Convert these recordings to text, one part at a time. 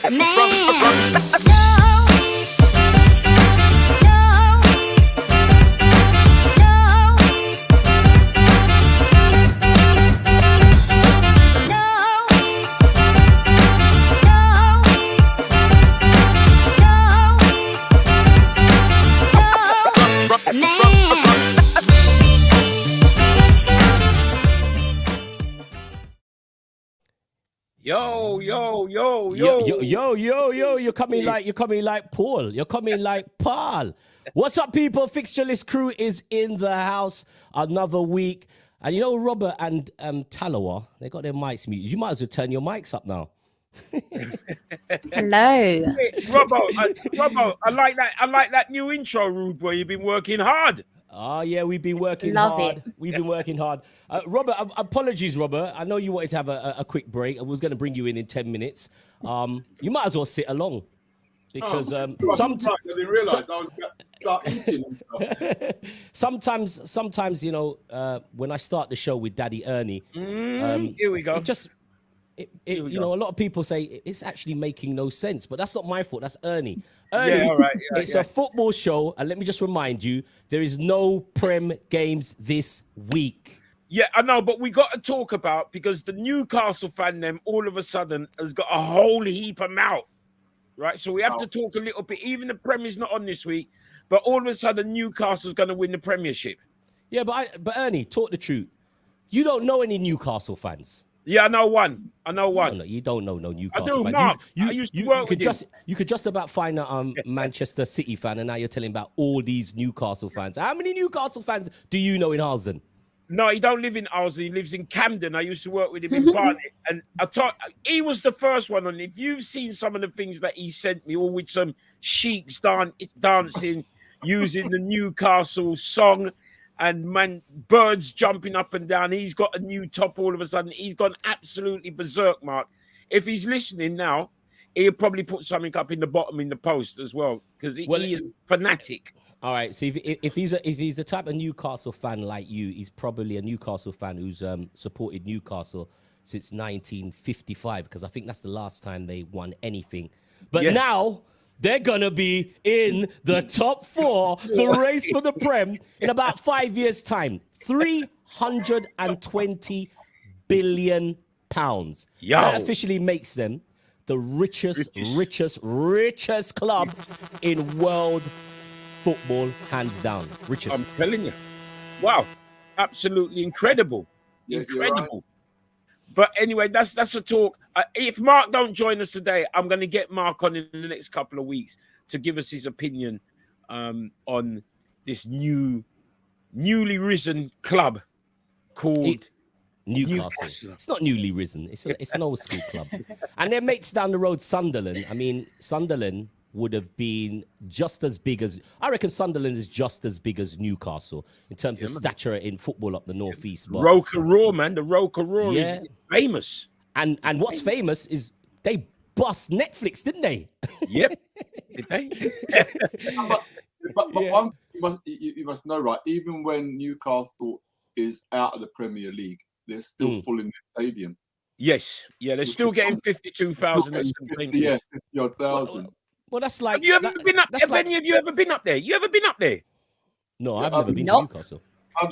Yo, you're coming like Paul. You're coming like Paul. What's up, people? Fixture List crew is in the house. Another week. And you know, Robert and Talawa, they got their mics muted. You might as well turn your mics up now. Hello. Hey, Robbo, I like that new intro, Rude Boy. You've been working hard. Oh, yeah, we've been working hard. We've been working hard. Robert, apologies, Robert. I know you wanted to have a quick break. I was going to bring you in 10 minutes. You might as well sit along. Because I didn't realise I was going to start eating and stuff. Sometimes, you know, when I start the show with Daddy Ernie, here we go. You know, a lot of people say it's actually making no sense, but that's not my fault. That's Ernie. Yeah, all right. It's a football show, and let me just remind you, there is no Prem games this week. Yeah, I know, but we got to talk about, because the Newcastle fan them all of a sudden has got a whole heap of mouth, right? So we have to talk a little bit. Even the Prem is not on this week, but all of a sudden Newcastle's going to win the Premiership. Yeah, but Ernie, talk the truth. You don't know any Newcastle fans. Yeah, I know one. No, you don't know no Newcastle fans. I do, Mark. I used to work with him. You could just about find a Manchester City fan, and now you're telling about all these Newcastle fans. How many Newcastle fans do you know in Harlesden? No, he don't live in Harlesden. He lives in Camden. I used to work with him in Barnet. And he was the first one on. If you've seen some of the things that he sent me, all with some sheiks dancing, using the Newcastle song, and birds jumping up and down. He's got a new top all of a sudden. He's gone absolutely berserk, Mark. If he's listening now, he'll probably put something up in the bottom in the post as well, because he is fanatic. All right, so if he's the type of Newcastle fan like you, he's probably a Newcastle fan who's supported Newcastle since 1955, because I think that's the last time they won anything. But now they're going to be in the top four, the race for the Prem, in about 5 years' time. £320 billion. That officially makes them the richest club in world football, hands down. Richest. I'm telling you. Wow. Absolutely incredible. Yeah, incredible. Right. But anyway, that's a talk. If Mark don't join us today, I'm going to get Mark on in the next couple of weeks to give us his opinion on this newly risen club called Newcastle. It's not newly risen. It's an old school club. And their mates down the road, Sunderland. I mean, Sunderland would have been just as big as... I reckon Sunderland is just as big as Newcastle in terms of stature in football up the northeast. Roker-Raw, man. The Roker-Raw is famous. And what's famous is they bust Netflix, didn't they? Yep. Did they? but one you must know, right? Even when Newcastle is out of the Premier League, they're still full in the stadium. Yes. Yeah, they're still getting 52,000 at some games. Yeah, 50,000. Well, that's like... Have you ever been up there? Have any of you ever been up there? You ever been up there? No, I've never been to Newcastle. I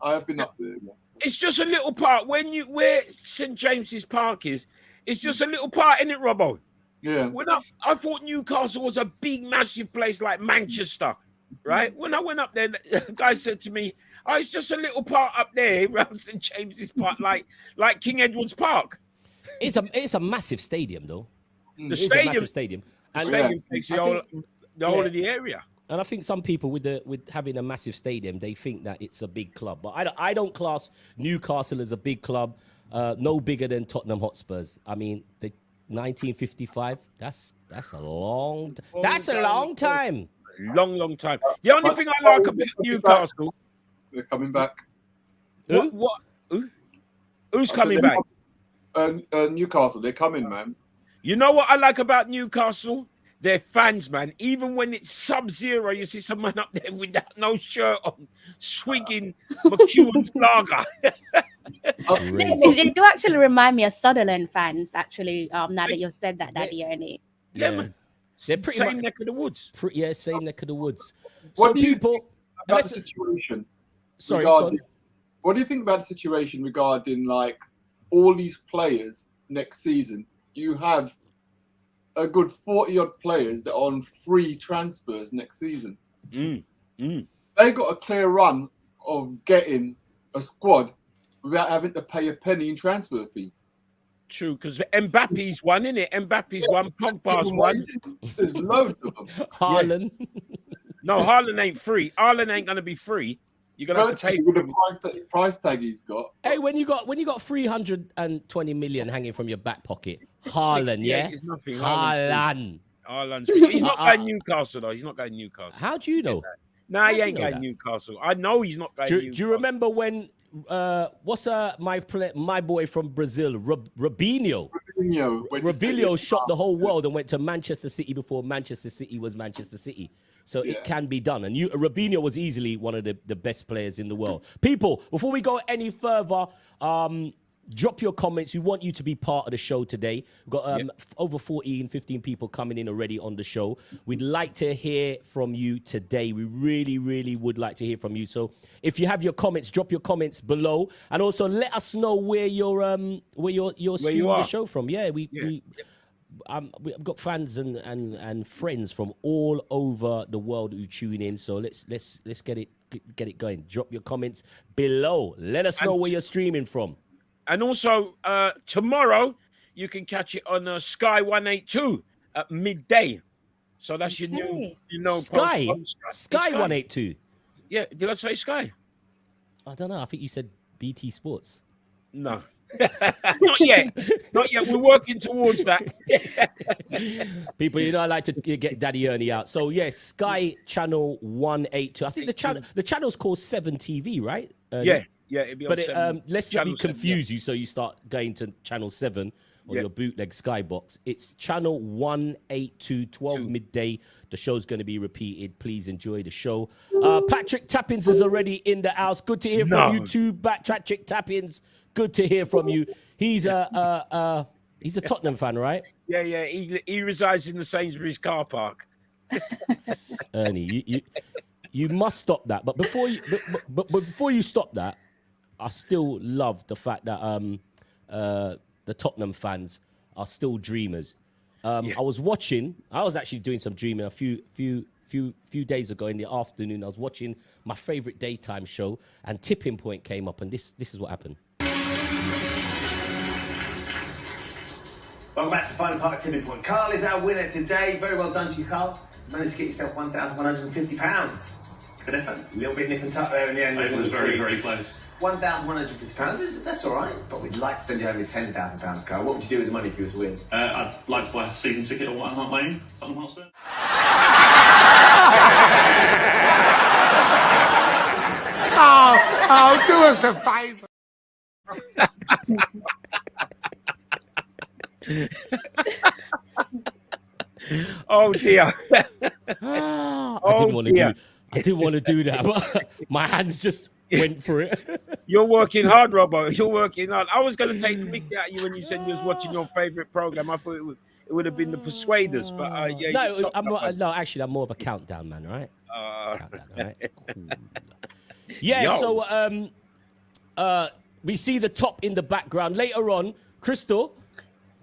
have been up there. Yeah. It's just a little part. Where St. James's Park is, it's just a little part, isn't it, Robbo? Yeah. I thought Newcastle was a big, massive place like Manchester, right? When I went up there, the guy said to me, "Oh, it's just a little part up there around St. James's Park, like King Edward's Park." It's a massive stadium, though. It's a massive stadium. And the stadium takes the whole of the area. And I think some people with having a massive stadium, they think that it's a big club. But I don't class Newcastle as a big club, no bigger than Tottenham Hotspurs. I mean, the 1955, that's a long time. Long time. The only thing I like about Newcastle... They're coming back. Who? Who's coming back? Newcastle, they're coming, man. You know what I like about Newcastle? Their fans, man. Even when it's sub-zero, you see someone up there without no shirt on, swigging McEwen's lager. They do actually remind me of Sunderland fans, actually, now that you've said that, Daddy Ernie. Yeah, man. They're pretty same much neck of the woods. same neck of the woods. What So do you people, think about the situation? sorry, Regarding, what do you think about the situation regarding like all these players next season? You have a good 40 odd players that are on free transfers next season. They got a clear run of getting a squad without having to pay a penny in transfer fee. True, because Mbappe's one, innit? Mbappe's one, Pogba's one. There's loads of them. Haaland. No, Haaland ain't free. Haaland ain't gonna be free. You're gonna have to pay with the price tag he's got. Hey, when you got 320 million hanging from your back pocket, Haaland, yeah, is nothing. Haaland's he's not going Newcastle though. He's not going Newcastle. How do you know? Nah, he ain't going Newcastle. I know he's not going Newcastle. Do you remember when my boy from Brazil, Robinho shot the whole world and went to Manchester City before Manchester City was Manchester City. So it can be done. And Robinho was easily one of the best players in the world. People, before we go any further, drop your comments. We want you to be part of the show today. We've got over 15 people coming in already on the show. We'd like to hear from you today. We really, really would like to hear from you. So if you have your comments, drop your comments below. And also let us know where you're streaming the show from. Yeah, we've got fans and friends from all over the world who tune in. So let's get it going. Drop your comments below. Let us know where you're streaming from. And also tomorrow you can catch it on Sky 182 at midday. So that's your new, Sky 182. Yeah, did I say Sky? I don't know. I think you said BT Sports. No. Not yet. We're working towards that. People, I like to get Daddy Ernie out. So Sky Channel 182. I think the channel's called 7 TV, right? Yeah, it'd be on but 7, let's not confuse you, so you start going to Channel 7 on your bootleg Skybox. It's Channel 182, 12 midday. The show's going to be repeated. Please enjoy the show. Patrick Tappins is already in the house. Good to hear from you too, Patrick Tappins. Good to hear from you. He's a Tottenham fan, right? Yeah. He resides in the Sainsbury's car park. Ernie, you must stop that. But before you stop that, I still love the fact that the Tottenham fans are still dreamers. I was actually doing some dreaming a few days ago in the afternoon. I was watching my favorite daytime show, and Tipping Point came up, and this is what happened. Welcome back to the final part of Tipping Point. Carl is our winner today. Very well done to you, Carl. You managed to get yourself £1,150. Good effort. A little bit nip and tuck there in the end. It was very, very close. £1,150, that's all right. But we'd like to send you over £10,000, Carl. What would you do with the money if you were to win? I'd like to buy a season ticket or what I'm not playing. Tottenham Hotspur. Oh, do us a favour. Oh dear. I didn't want to do that, but my hands just went for it. You're working hard, Robbo. You're working hard. I was going to take the mickey out of you when you said you was watching your favorite program. I thought it would have been the Persuaders, but actually, I'm more of a countdown man, right? Countdown, right? Cool. So we see the top in the background. Later on, Crystal,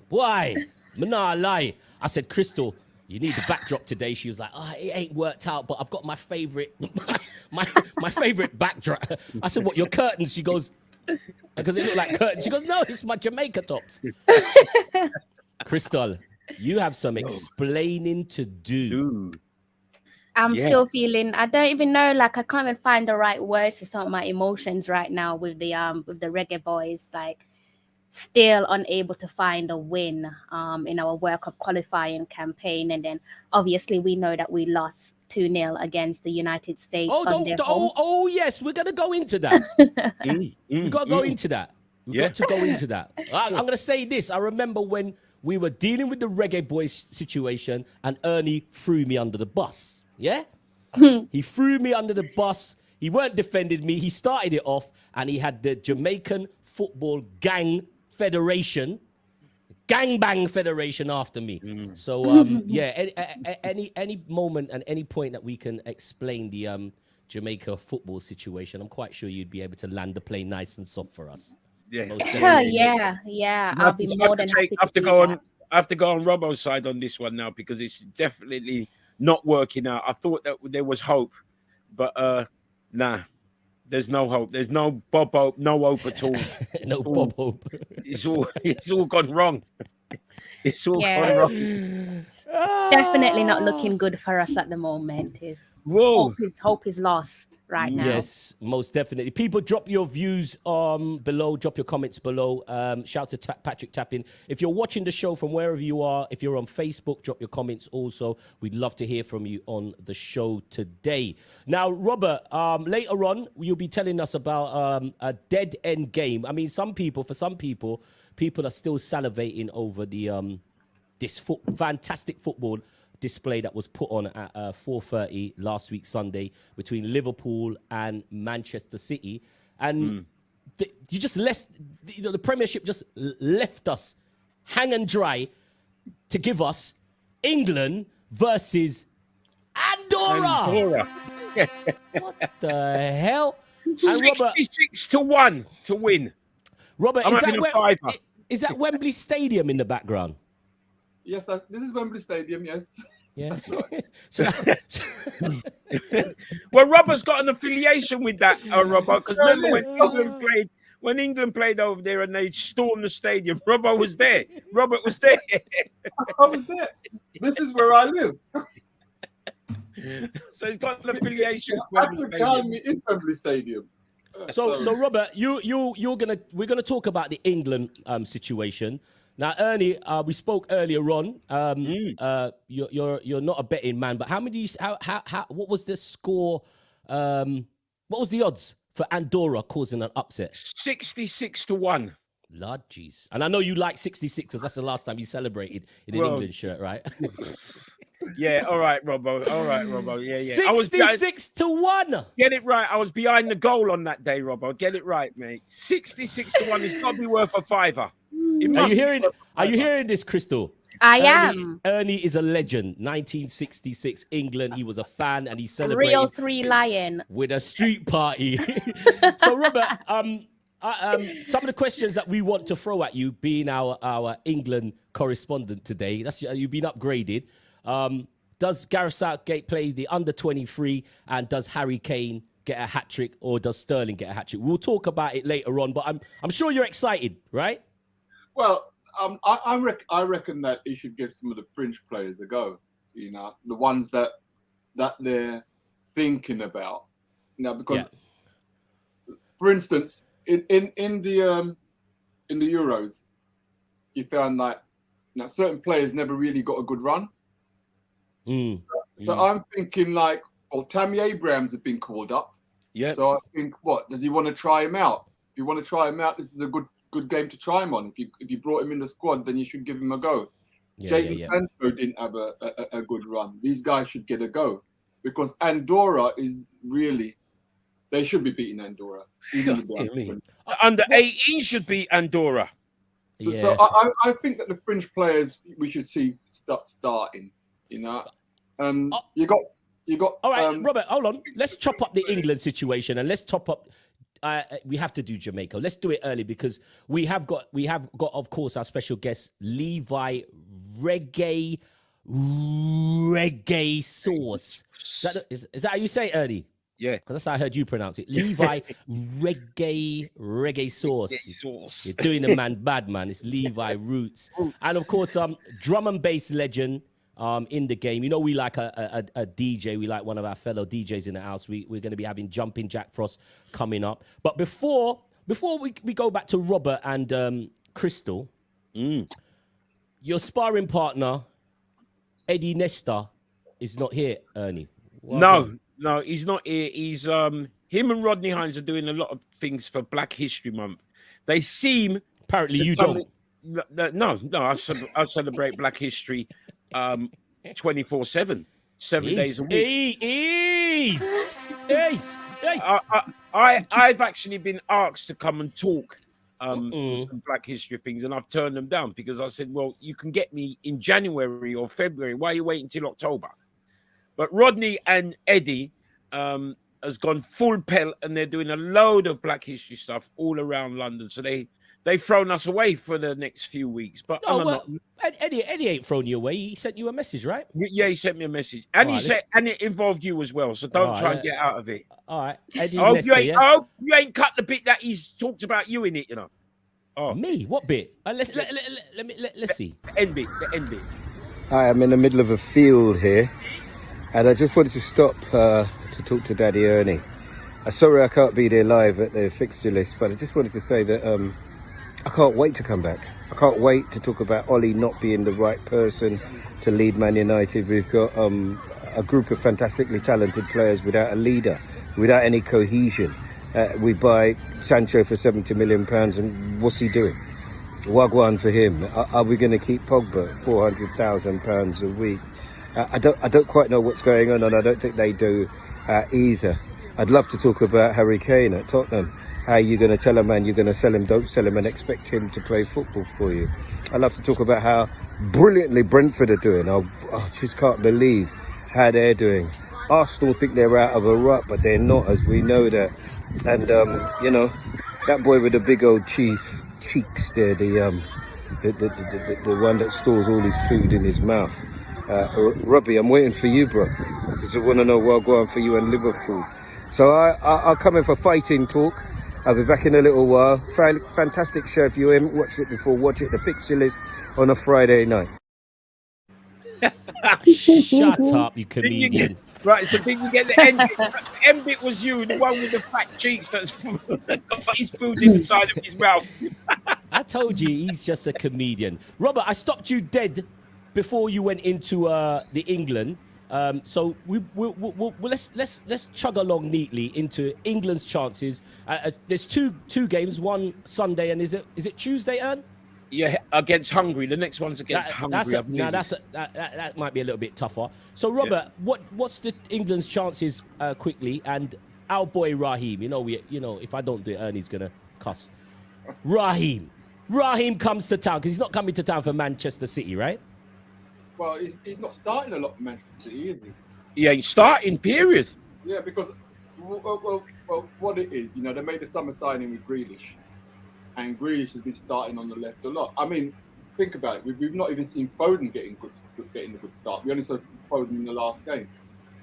why? Nah, lie. I said, Crystal, you need the backdrop today. She was like, it ain't worked out, but I've got my favorite, my favorite backdrop. I said, what, your curtains? She goes, because it looked like curtains. She goes, no, it's my Jamaica tops. Crystal, you have some explaining to do. I'm still feeling, I don't even know, I can't even find the right words to some of my emotions right now with the Reggae Boys, still unable to find a win in our World Cup qualifying campaign. And then obviously we know that we lost 2-0 against the United States. Yes, we're going to go into that. We've got to go into that. We've got to go into that. I'm going to say this. I remember when we were dealing with the Reggae Boys situation and Ernie threw me under the bus. Yeah? He threw me under the bus. He weren't defending me. He started it off, and he had the Jamaican Football Gang Federation, Gangbang Federation after me. So yeah, any moment and any point that we can explain the Jamaica football situation, I'm quite sure you'd be able to land the plane nice and soft for us. Yeah. Yeah. I'll be more than happy I have to do go that. on. I have to go on Robbo's side on this one now because it's definitely not working out. I thought that there was hope, but nah, there's no hope. There's no Bob Hope, no hope at all. No Bob Hope. It's all gone wrong. It's all gone wrong. It's definitely not looking good for us at the moment. Whoa. Hope is lost right now. Yes, most definitely. People, drop your views below. Drop your comments below. Shout to Patrick Tappin. If you're watching the show from wherever you are, if you're on Facebook, drop your comments also. We'd love to hear from you on the show today. Now, Robert, later on, you'll be telling us about a dead end game. I mean, for some people, people are still salivating over the this fantastic football display that was put on at 4:30 last week Sunday between Liverpool and Manchester City, and you just the Premiership just left us hanging dry to give us England versus Andorra. What the hell? And 66-1 to win. Robert, I'm is that Wembley Stadium in the background? Yes, this is Wembley Stadium. Yes. Yeah. Well, Robert's got an affiliation with that, Robert, because remember when England played over there and they stormed the stadium, Robert was there. Robert was there. I was there. This is where I live. So he's got an affiliation with Wembley Actually, behind Stadium. me is Wembley Stadium. So Robert, we're gonna talk about the England situation. Now, Ernie, we spoke earlier on. You're not a betting man, but what was the score? What was the odds for Andorra causing an upset? 66-1. Lord jeez. And I know you like 66 because that's the last time you celebrated in an England shirt, right? Yeah, all right, Robbo. Yeah. 66-1. Get it right. I was behind the goal on that day, Robbo. Get it right, mate. 66-1 has got to be worth a fiver. Are you hearing this, Crystal? I am. Ernie is a legend. 1966 England. He was a fan and he celebrated Real 3 Lion with a street party. So, Robert, some of the questions that we want to throw at you, being our England correspondent today, you've been upgraded. Does Gareth Southgate play the under-23, and does Harry Kane get a hat-trick, or does Sterling get a hat-trick? We'll talk about it later on, but I'm sure you're excited, right? Well, I reckon that he should give some of the fringe players a go. You know, the ones that they're thinking about. You know, because, for instance, in the Euros, you found that certain players never really got a good run. So I'm thinking Tammy Abrahams have been called up. Yeah. So I think, does he want to try him out? If you want to try him out, this is a good game to try him on. If you brought him in the squad, then you should give him a go. Jadon Sancho didn't have a good run. These guys should get a go because Andorra is really, they should be beating Andorra. Under 18 should beat Andorra. So I think that the fringe players we should see starting. You know, you got. All right, Robert, hold on. Let's chop up the England situation and let's top up. We have to do Jamaica. Let's do it early because we have got, of course, our special guest Levi Reggae Sauce. Is that how you say it, Ernie? Yeah, because that's how I heard you pronounce it. Levi Reggae Sauce. You're doing the man bad, man. It's Levi Roots, and of course, drum and bass legend. In the game, you know, we like a DJ. We like one of our fellow DJs in the house. We're going to be having Jumping Jack Frost coming up. But before we go back to Robert and Crystal, your sparring partner Eddie Nesta is not here, Ernie. No, he's not here. He's him and Rodney Hines are doing a lot of things for Black History Month. They seem apparently you don't. No, I celebrate Black History 24/7. 7 days a week. I've actually been asked to come and talk some Black History things, and I've turned them down because I said, well, you can get me in January or February. Why are you waiting till October? But Rodney and Eddie has gone full pelt, and they're doing a load of Black History stuff all around London. So they've thrown us away for the next few weeks. But Eddie ain't thrown you away. He sent you a message, right? Yeah, he sent me a message, and and it involved you as well. So don't try and get out of it. All right, Eddie. You ain't cut the bit that he's talked about you in it, you know. Oh, me? What bit? Let's see. The end bit. Hi, I'm in the middle of a field here, and I just wanted to stop to talk to Daddy Ernie. Sorry I can't be there live at the fixture list, but I just wanted to say that I can't wait to come back. I can't wait to talk about Ollie not being the right person to lead Man United. We've got a group of fantastically talented players without a leader, without any cohesion. We buy Sancho for £70 million, and what's he doing? Wagwan for him. Are we going to keep Pogba at £400,000 a week? I don't quite know what's going on, and I don't think they do either. I'd love to talk about Harry Kane at Tottenham. How are you going to tell a man you're going to sell him, don't sell him, and expect him to play football for you? I'd love to talk about how brilliantly Brentford are doing. I just can't believe how they're doing. Arsenal think they're out of a rut, but they're not, as we know that. And, that boy with the big old cheeks there, the one that stores all his food in his mouth. Robbie, I'm waiting for you, bro, because I want to know what going for you and Liverpool. So I'll come in for fighting talk. I'll be back in a little while. Fantastic show. If you haven't watched it before, watch it. The Fixture List on a Friday night. Shut up, you comedian. Right, so did you get the end bit? The end bit was you, the one with the fat cheeks that's got his food inside of his mouth. I told you, he's just a comedian. Robert, I stopped you dead before you went into the England. So let's chug along neatly into England's chances. There's two games, one Sunday, and is it Tuesday, Ern? Yeah, against Hungary. The next one's against Hungary. That might be a little bit tougher. So, Robert, what's the England's chances quickly? And our boy Raheem, if I don't do it, Ernie's gonna cuss. Raheem comes to town because he's not coming to town for Manchester City, right? Well, he's not starting a lot for Manchester City, is he? Yeah, he's starting, period. Yeah, because, well, what it is, they made the summer signing with Grealish. And Grealish has been starting on the left a lot. I mean, think about it. We've not even seen Foden getting a good start. We only saw Foden in the last game.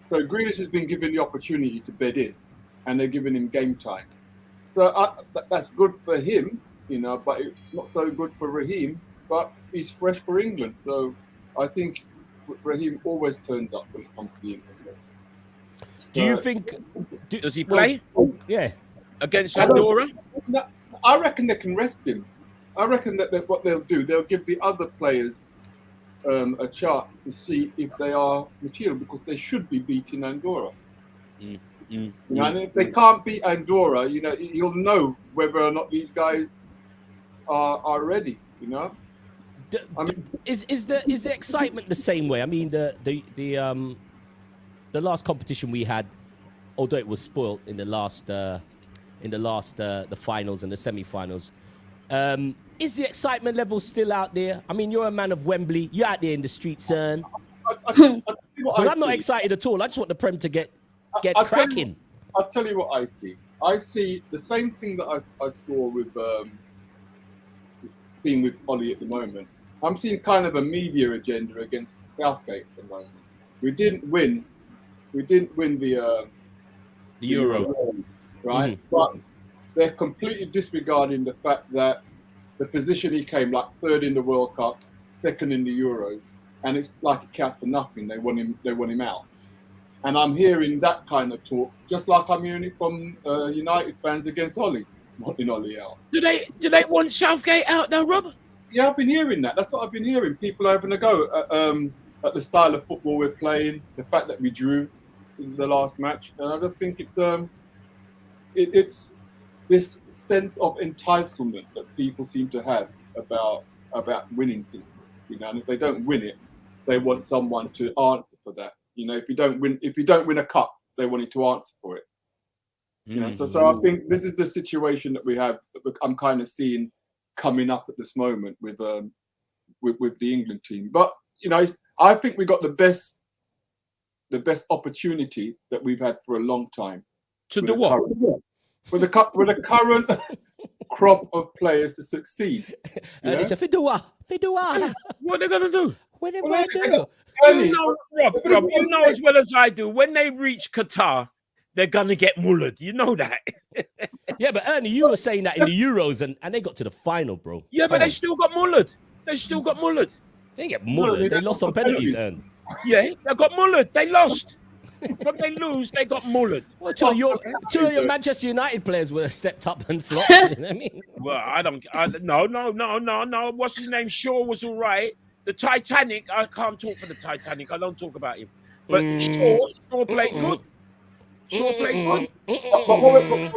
So Grealish has been given the opportunity to bed in, and they're giving him game time. So that's good for him, but it's not so good for Raheem. But he's fresh for England, so I think Raheem always turns up when it comes to the England game. Do you think? Does he play? Yeah, against Andorra. No, I reckon they can rest him. I reckon that what they'll do, they'll give the other players a chance to see if they are material, because they should be beating Andorra. And if they can't beat Andorra, you'll know whether or not these guys are ready. Is the excitement the same way? I mean, the last competition we had, although it was spoilt in the last the finals and the semi-finals, is the excitement level still out there? I mean, you're a man of Wembley. You're out there in the streets, son. I'm not excited at all. I just want the Prem to get cracking. I'll tell you what I see. I see the same thing that I saw with Ollie at the moment. I'm seeing kind of a media agenda against Southgate at the moment. We didn't win the Euro. Right? But they're completely disregarding the fact that the position he came, like third in the World Cup, second in the Euros, and it's like it counts for nothing. They want him out. And I'm hearing that kind of talk, just like I'm hearing it from United fans against Ollie, wanting Ollie out. Do they want Southgate out though, Rob? Yeah, I've been hearing that. That's what I've been hearing. People are having a go at the style of football we're playing, the fact that we drew in the last match, and I just think it's this sense of entitlement that people seem to have about winning things, and if they don't win it, they want someone to answer for that. You know, if you don't win a cup, they wanted to answer for it. You know, so I think this is the situation that we have. That I'm kind of seeing coming up at this moment with the England team. But you know, I think we got the best opportunity that we've had for a long time. To do what? With the current crop of players to succeed. And it's a Fidua. What are they gonna do? What are they gonna do? You know, Rob, you know as well as I do. When they reach Qatar, they're gonna get mullered. You know that. Yeah, but Ernie, you were saying that in the Euros, and they got to the final, bro. Yeah, but they still got mullered. They didn't get mullered. They lost on penalties, Ernie. Yeah, they got mullered. They lost. When they lose, they got mullered. Well, two of your Manchester United players were stepped up and flopped. You know what I mean? Well, no. What's his name? Shaw was all right. The Titanic, I can't talk for the Titanic. I don't talk about him. But Shaw played good. But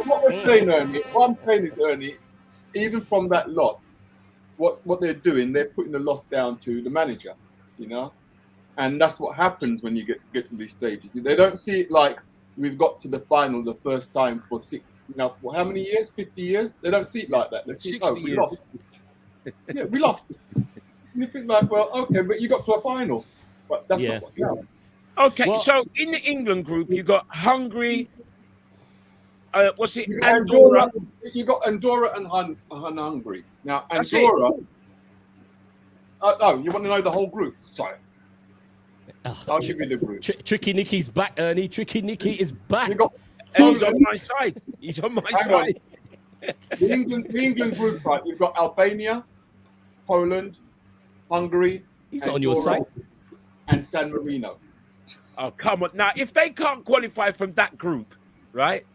what we're saying, Ernie, what I'm saying is, Ernie, even from that loss, what they're doing, they're putting the loss down to the manager, you know? And that's what happens when you get to these stages. They don't see it like we've got to the final the first time for how many years? 50 years? They don't see it like that. They see, we lost. Yeah, we lost. And you think like, well, okay, but you got to a final. But that's not what counts. Okay, so in the England group, you got Hungary. What's it? Andorra. You got Andorra and Hungary. Now, Andorra. Oh, you want to know the whole group? Sorry. I'll give you the group. Tricky Nicky's back, Ernie. Tricky Nicky is back. And he's on my side. He's on my side. The England group, right? You've got Albania, Poland, Hungary. He's not on your side. And San Marino. Oh, come on. Now, if they can't qualify from that group, right,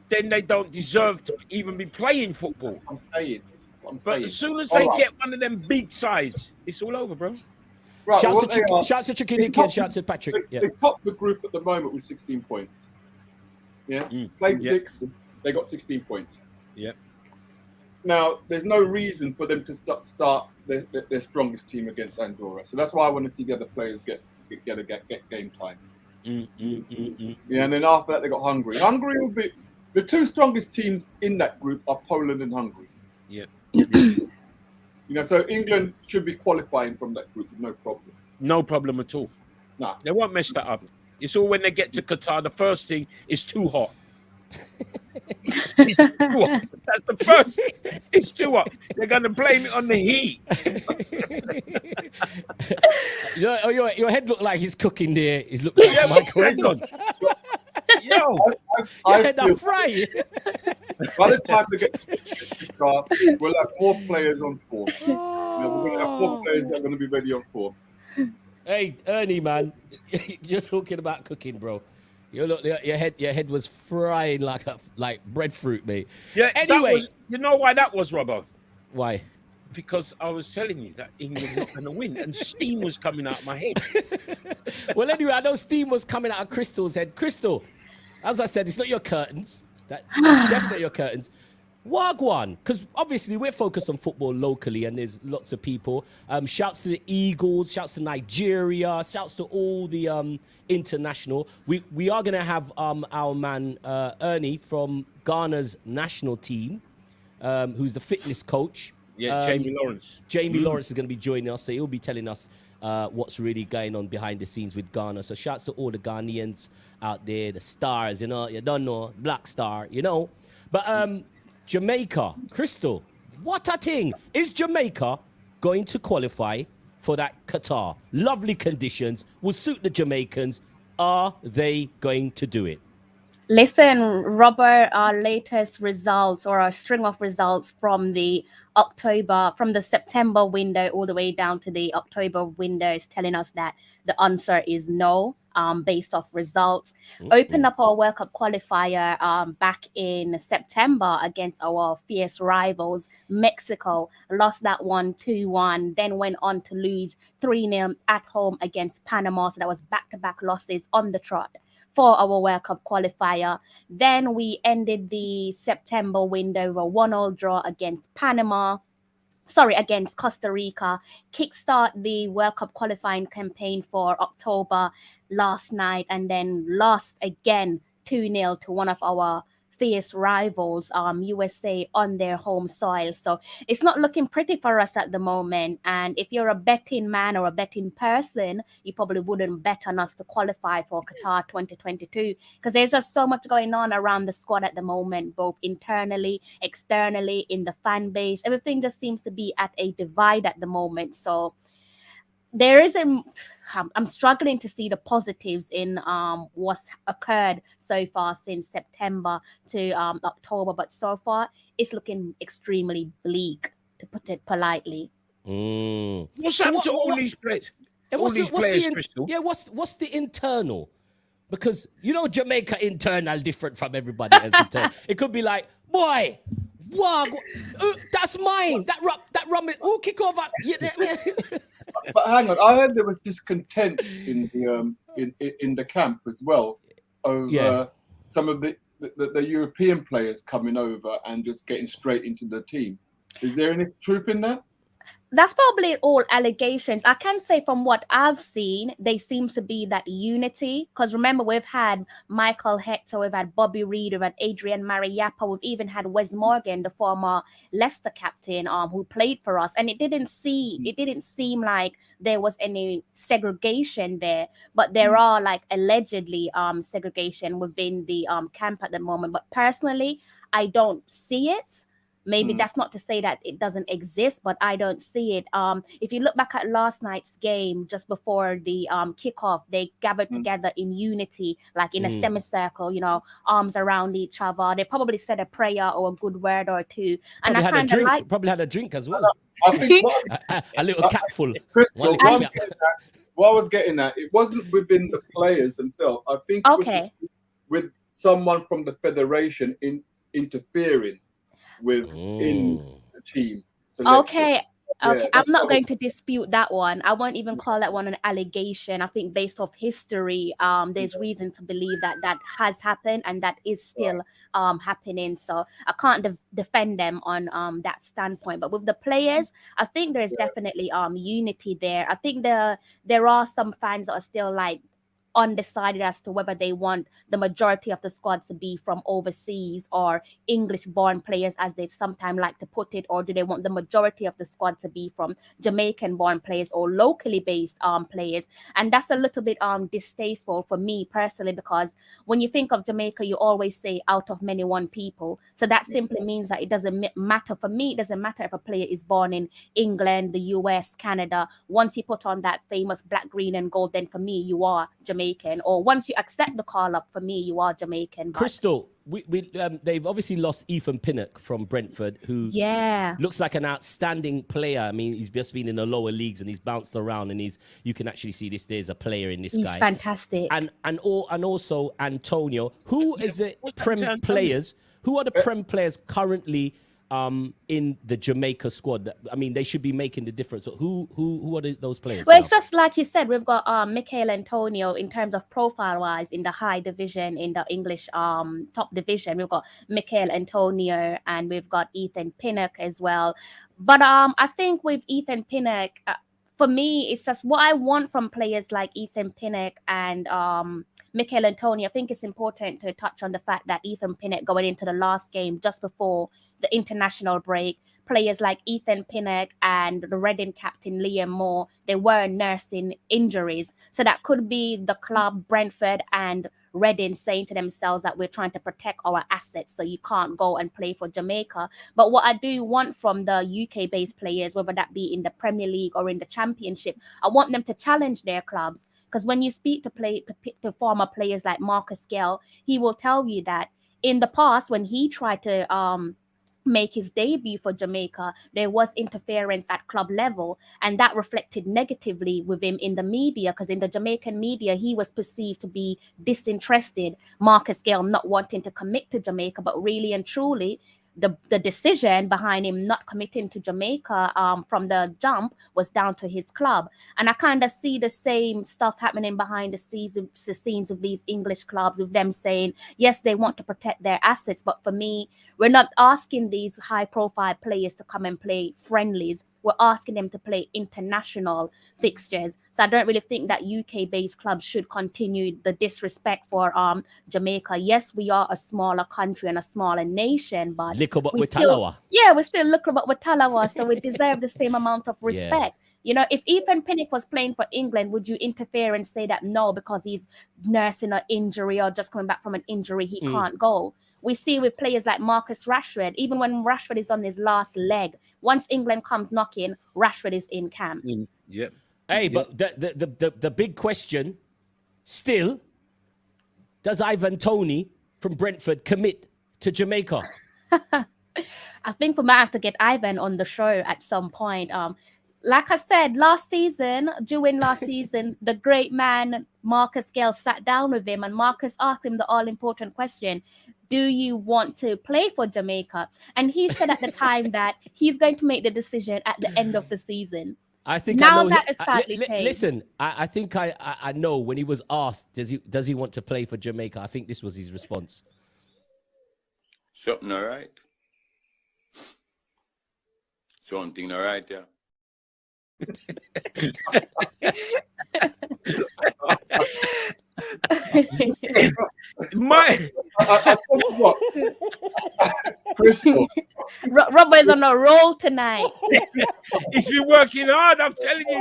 then they don't deserve to even be playing football. I'm saying. But as soon as they get one of them big sides, it's all over, bro. Right, shouts to Tricky Nicky and shouts to Patrick. They top the group at the moment with 16 points. Yeah? Played 6, they got 16 points. Yeah. Now, there's no reason for them to start their strongest team against Andorra. So that's why I want to see the other players get game time. Yeah, and then after that, they got Hungary. Hungary will be the two strongest teams in that group are Poland and Hungary. Yeah. You know, so England should be qualifying from that group with no problem. No problem at all. Nah. They won't mess that up. It's all when they get to Qatar, the first thing is too hot. It's too hot. That's the first thing. It's too hot. They're going to blame it on the heat. Your head looked like he's cooking there. He's looking like microwave on. Yo, your head are frying. By the time they get to Qatar, we'll have 4 players on form. You know, we're going to have 4 players that are going to be ready on form. Hey, Ernie, man, you're talking about cooking, bro. Your head was frying like breadfruit, mate. Yeah. Anyway, you know why that was, Robbo? Why? Because I was telling you that England not going to win, and steam was coming out of my head. Well, anyway, I know steam was coming out of Crystal's head. Crystal, as I said, it's not your curtains. That's definitely your curtains. Wagwan, because obviously we're focused on football locally, and there's lots of people. Shouts to the Eagles, shouts to Nigeria, shouts to all the international. We are going to have our man Ernie from Ghana's national team, who's the fitness coach. Yeah, Jamie Lawrence. Jamie Lawrence is going to be joining us, so he'll be telling us what's really going on behind the scenes with Ghana. So shouts to all the Ghanaians out there, the stars, you know, you don't know, Black Star, you know. But Jamaica, Crystal, what a thing. Is Jamaica going to qualify for that Qatar? Lovely conditions, will suit the Jamaicans. Are they going to do it? Listen, Robert, our latest results or our string of results from the September window all the way down to the October window is telling us that the answer is no, based off results. Opened up our World Cup qualifier back in September against our fierce rivals, Mexico. Lost that one 2-1, then went on to lose 3-0 at home against Panama. So that was back-to-back losses on the trot for our World Cup qualifier. Then we ended the September window with a 1-1 draw against Panama. against Costa Rica, kickstart the World Cup qualifying campaign for October last night, and then lost again 2-0 to one of our fierce rivals, USA, on their home soil. So it's not looking pretty for us at the moment. And if you're a betting man or a betting person, you probably wouldn't bet on us to qualify for Qatar 2022, because there's just so much going on around the squad at the moment, both internally, externally, in the fan base. Everything just seems to be at a divide at the moment. So there is I'm struggling to see the positives in what's occurred so far since September to October, but so far it's looking extremely bleak, to put it politely. What's happened to all these players? Crystal? Yeah, what's the internal? Because Jamaica internal different from everybody else internal. It could be like, boy, wow, that's mine. That rum, kick over. But hang on, I heard there was discontent in the camp as well over some of the European players coming over and just getting straight into the team. Is there any truth in that? That's probably all allegations. I can say from what I've seen, they seem to be that unity. Because remember, we've had Michael Hector, we've had Bobby Reid, we've had Adrian Mariappa, we've even had Wes Morgan, the former Leicester captain, who played for us. And it didn't seem like there was any segregation there. But there are like allegedly segregation within the camp at the moment. But personally, I don't see it. Maybe that's not to say that it doesn't exist, but I don't see it. If you look back at last night's game, just before the kickoff, they gathered together in unity, like in a semicircle, arms around each other. They probably said a prayer or a good word or two. And probably had a drink as well. I think a little capful. Crystal, what I was getting at, it wasn't within the players themselves. I think it was with someone from the federation interfering within the team selection. Okay, I'm not going to dispute that one. I won't even call that one an allegation. I think based off history, there's reason to believe that has happened and that is still happening. So I can't defend them on that standpoint. But with the players, I think there's definitely unity there. I think there are some fans that are still like undecided as to whether they want the majority of the squad to be from overseas or English-born players, as they sometimes like to put it, or do they want the majority of the squad to be from Jamaican-born players or locally based players? And that's a little bit distasteful for me personally, because when you think of Jamaica, you always say out of many one people. So that simply means that it doesn't matter. For me, it doesn't matter if a player is born in England, the US, Canada. Once you put on that famous black, green and gold, then for me, you are Jamaican. Or once you accept the call up, for me, you are Jamaican. Crystal, they've obviously lost Ethan Pinnock from Brentford, who looks like an outstanding player. I mean, he's just been in the lower leagues and he's bounced around, and you can actually see there's a player in this guy. He's fantastic. And also Antonio. Who is the Prem players? Who are the Prem players currently in the Jamaica squad? I mean, they should be making the difference. So who are those players? Well, it's just like you said, we've got Michael Antonio in terms of profile-wise in the high division, in the English top division. We've got Michael Antonio and we've got Ethan Pinnock as well. But I think with Ethan Pinnock, for me, it's just what I want from players like Ethan Pinnock and Michael Antonio. I think it's important to touch on the fact that Ethan Pinnock, going into the last game just before the international break, players like Ethan Pinnock and the Reading captain Liam Moore, they were nursing injuries. So that could be the club, Brentford and Reading, saying to themselves that we're trying to protect our assets, so you can't go and play for Jamaica. But what I do want from the UK-based players, whether that be in the Premier League or in the Championship, I want them to challenge their clubs. Because when you speak to former players like Marcus Gale, he will tell you that in the past, when he tried to make his debut for Jamaica, there was interference at club level, and that reflected negatively with him in the media, because in the Jamaican media, he was perceived to be disinterested. Marcus Gale not wanting to commit to Jamaica, but really and truly, the decision behind him not committing to Jamaica from the jump was down to his club. And I kind of see the same stuff happening behind the scenes of these English clubs, with them saying, yes, they want to protect their assets. But for me, we're not asking these high profile players to come and play friendlies. We're asking them to play international fixtures. So I don't really think that UK-based clubs should continue the disrespect for Jamaica. Yes, we are a smaller country and a smaller nation, but we're still little but with Talawa, so we deserve the same amount of respect. You know, if Ethan Pinnock was playing for England, would you interfere and say that no, because he's nursing an injury or just coming back from an injury, he can't go? We see with players like Marcus Rashford, even when Rashford is on his last leg, once England comes knocking, Rashford is in camp. Hey, but the big question still, does Ivan Toney from Brentford commit to Jamaica? I think we might have to get Ivan on the show at some point. Like I said, during last season, the great man Marcus Gale sat down with him, and Marcus asked him the all-important question: do you want to play for Jamaica? And he said at the time that he's going to make the decision at the end of the season. I think now I know that is slightly changed. Listen, I think I know when he was asked, does he want to play for Jamaica? I think this was his response. Something all right. Something all right, yeah. I tell you what, Crystal. Robert is on a roll tonight. He's been working hard. I'm telling you.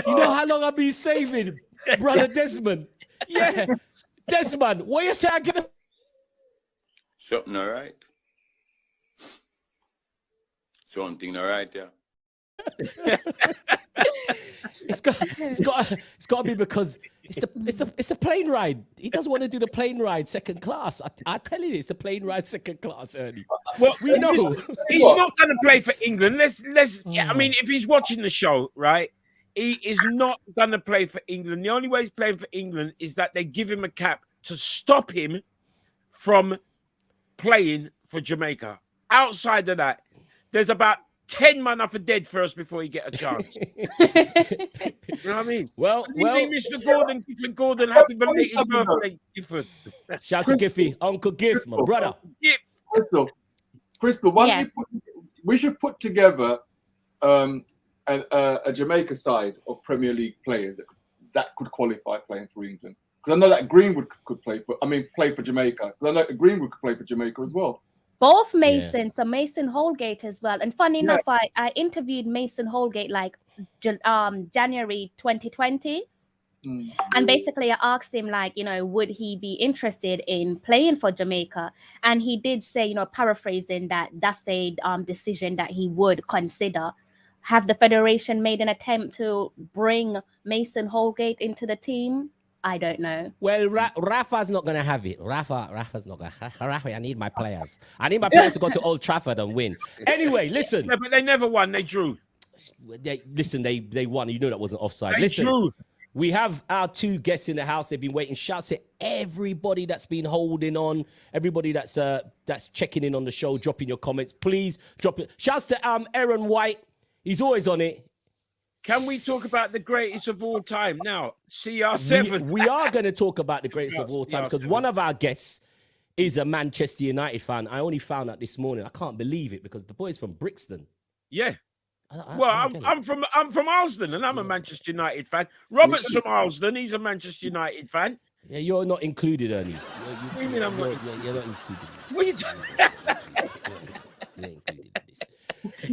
You know how long I've been saving, brother Desmond? Yeah, Desmond. What you say? Something all right. Something all right, yeah. It's got to be because it's a plane ride. He doesn't want to do the plane ride second class. I tell you, it's a plane ride second class, Ernie. Well, we know he's not going to play for England. I mean, if he's watching the show, right, he is not going to play for England. The only way he's playing for England is that they give him a cap to stop him from playing for Jamaica. Outside of that, there's about 10 man off a dead first before you get a chance. You know what I mean? Well, Mr. Gordon, Gifford Gordon, happy belated birthday, Gifford. Shout to Giffy, Uncle Giff, my brother. Crystal, we should put together a Jamaica side of Premier League players that could qualify playing for England. Because I know that Greenwood could play for Jamaica. Because I know that Greenwood could play for Jamaica as well. Both Mason, so Mason Holgate as well. And funny enough, I interviewed Mason Holgate like January 2020. And basically I asked him, like, you know, would he be interested in playing for Jamaica? And he did say, you know, paraphrasing, that's a decision that he would consider. Have the Federation made an attempt to bring Mason Holgate into the team? I don't know. Well, Rafa's not going to have it. Rafa's not going to. Rafa, I need my players. I need my players to go to Old Trafford and win. Anyway, listen. Yeah, but they never won. They drew. They won. You know that wasn't offside. They listen, drew. We have our two guests in the house. They've been waiting. Shouts to everybody that's been holding on. Everybody that's checking in on the show, dropping your comments. Please drop it. Shouts to Aaron White. He's always on it. Can we talk about the greatest of all time now? CR7. We are going to talk about the greatest of all time because one of our guests is a Manchester United fan. I only found out this morning. I can't believe it because the boy's from Brixton. Yeah. I'm from Harlesden and I'm a Manchester United fan. Robert's from Harlesden. He's a Manchester United fan. Yeah, you're not included, Ernie. What do you mean I'm not? You're not included. What are you doing? You're included in this.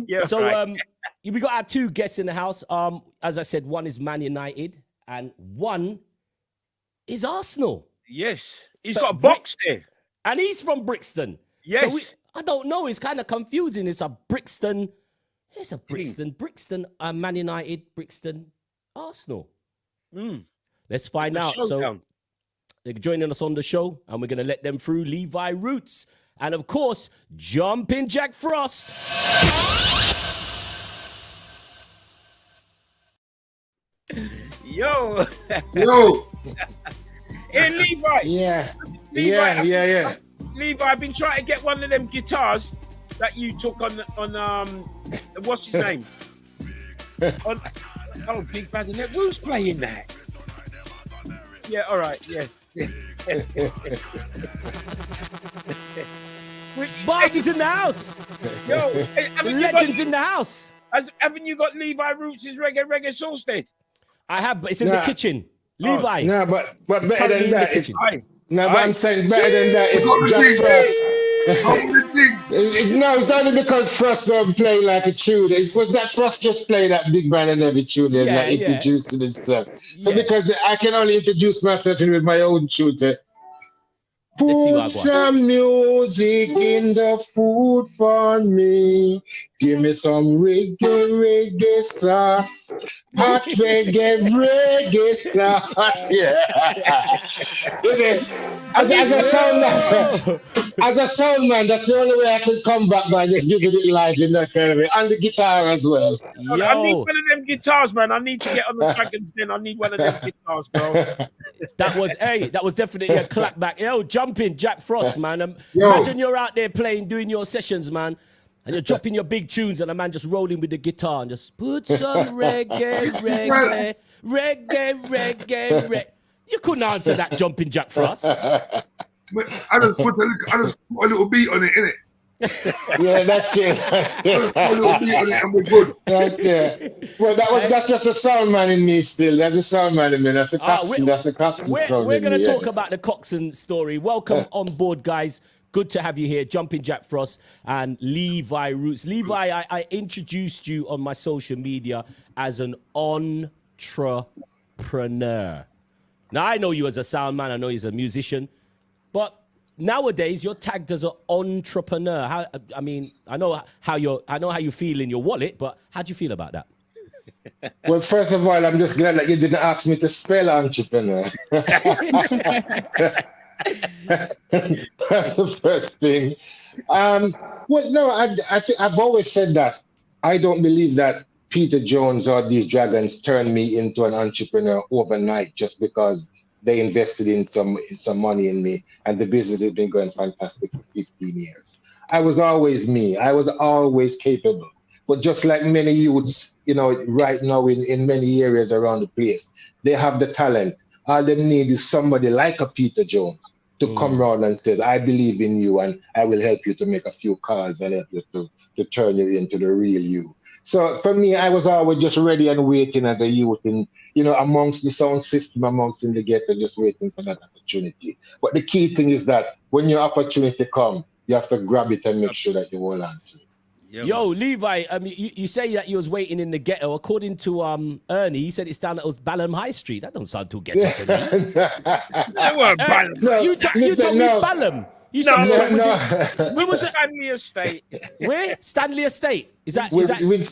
Yeah, so right. We got our two guests in the house. As I said, one is Man United and one is Arsenal. Yes, he's got a box there, and he's from Brixton. Yes, so I don't know. It's kind of confusing. It's a Brixton. It's a Brixton, Man United, Brixton, Arsenal. Let's find out. So they're joining us on the show, and we're going to let them through. Levi Roots, and of course, Jumping Jack Frost. Yo. Hey, Levi. Yeah. Levi, Yeah. Levi, I've been trying to get one of them guitars that you took on what's his name? Big Bad and who's playing that? Yeah, all right, yeah. Boss is in the house. Yo, The legend's in the house. Haven't you got Levi Roots' reggae Solstead? I have, but it's in the kitchen. Levi. No, but it's better currently than in the that. kitchen. No, but I'm saying better than that. It's just Frost. No, it's only because Frost don't play like a tune. It was that Frost just play that big band and every tune and like introduced to themselves. So because I can only introduce myself in with my own tune. Put some music in the food for me. Give me some reggae sauce. Hot reggae sauce. Yeah. As a sound man, that's the only way I can come back by just giving it live in that kind of way. And the guitar as well. Yo. I need one of them guitars, man. I need to get on the Dragons Den. I need one of them guitars, bro. That was definitely a clapback. Yo, jumping Jack Frost, man. Imagine you're out there doing your sessions, man. And you're dropping your big tunes and a man just rolling with the guitar and just put some reggae. You couldn't answer that, jumping Jack Frost. I just put a little beat on it, innit? Yeah, that's it. A little beat on it and we're good. That's it. Well, that's just the sound man in me still. That's the sound man in me. That's the Coxon. That's the Coxon. We're going to talk about the Coxon story. Welcome on board, guys. Good to have you here, Jumping Jack Frost and Levi Roots. Levi, I introduced you on my social media as an entrepreneur. Now, I know you as a sound man. I know you as a musician. But nowadays, you're tagged as an entrepreneur. I know how you feel in your wallet, but how do you feel about that? Well, first of all, I'm just glad that you didn't ask me to spell entrepreneur. That's the first thing. Well, no, I've always said that I don't believe that Peter Jones or these dragons turned me into an entrepreneur overnight just because they invested in some money in me, and the business has been going fantastic for 15 years. I was always me. I was always capable. But just like many youths, right now in many areas around the place, they have the talent. All they need is somebody like a Peter Jones to come around and say, I believe in you and I will help you to make a few calls and help you to turn you into the real you. So for me, I was always just ready and waiting as a youth in, amongst the sound system, amongst in the ghetto, just waiting for that opportunity. But the key thing is that when your opportunity comes, you have to grab it and make sure that you hold on to it. Yo, Levi, you say that you was waiting in the ghetto. According to Ernie, he said it's down at Balham High Street. That don't sound too ghetto to me. You told me Balham. You said where was it? Stanley Estate. Where? Stanley Estate. Is that? With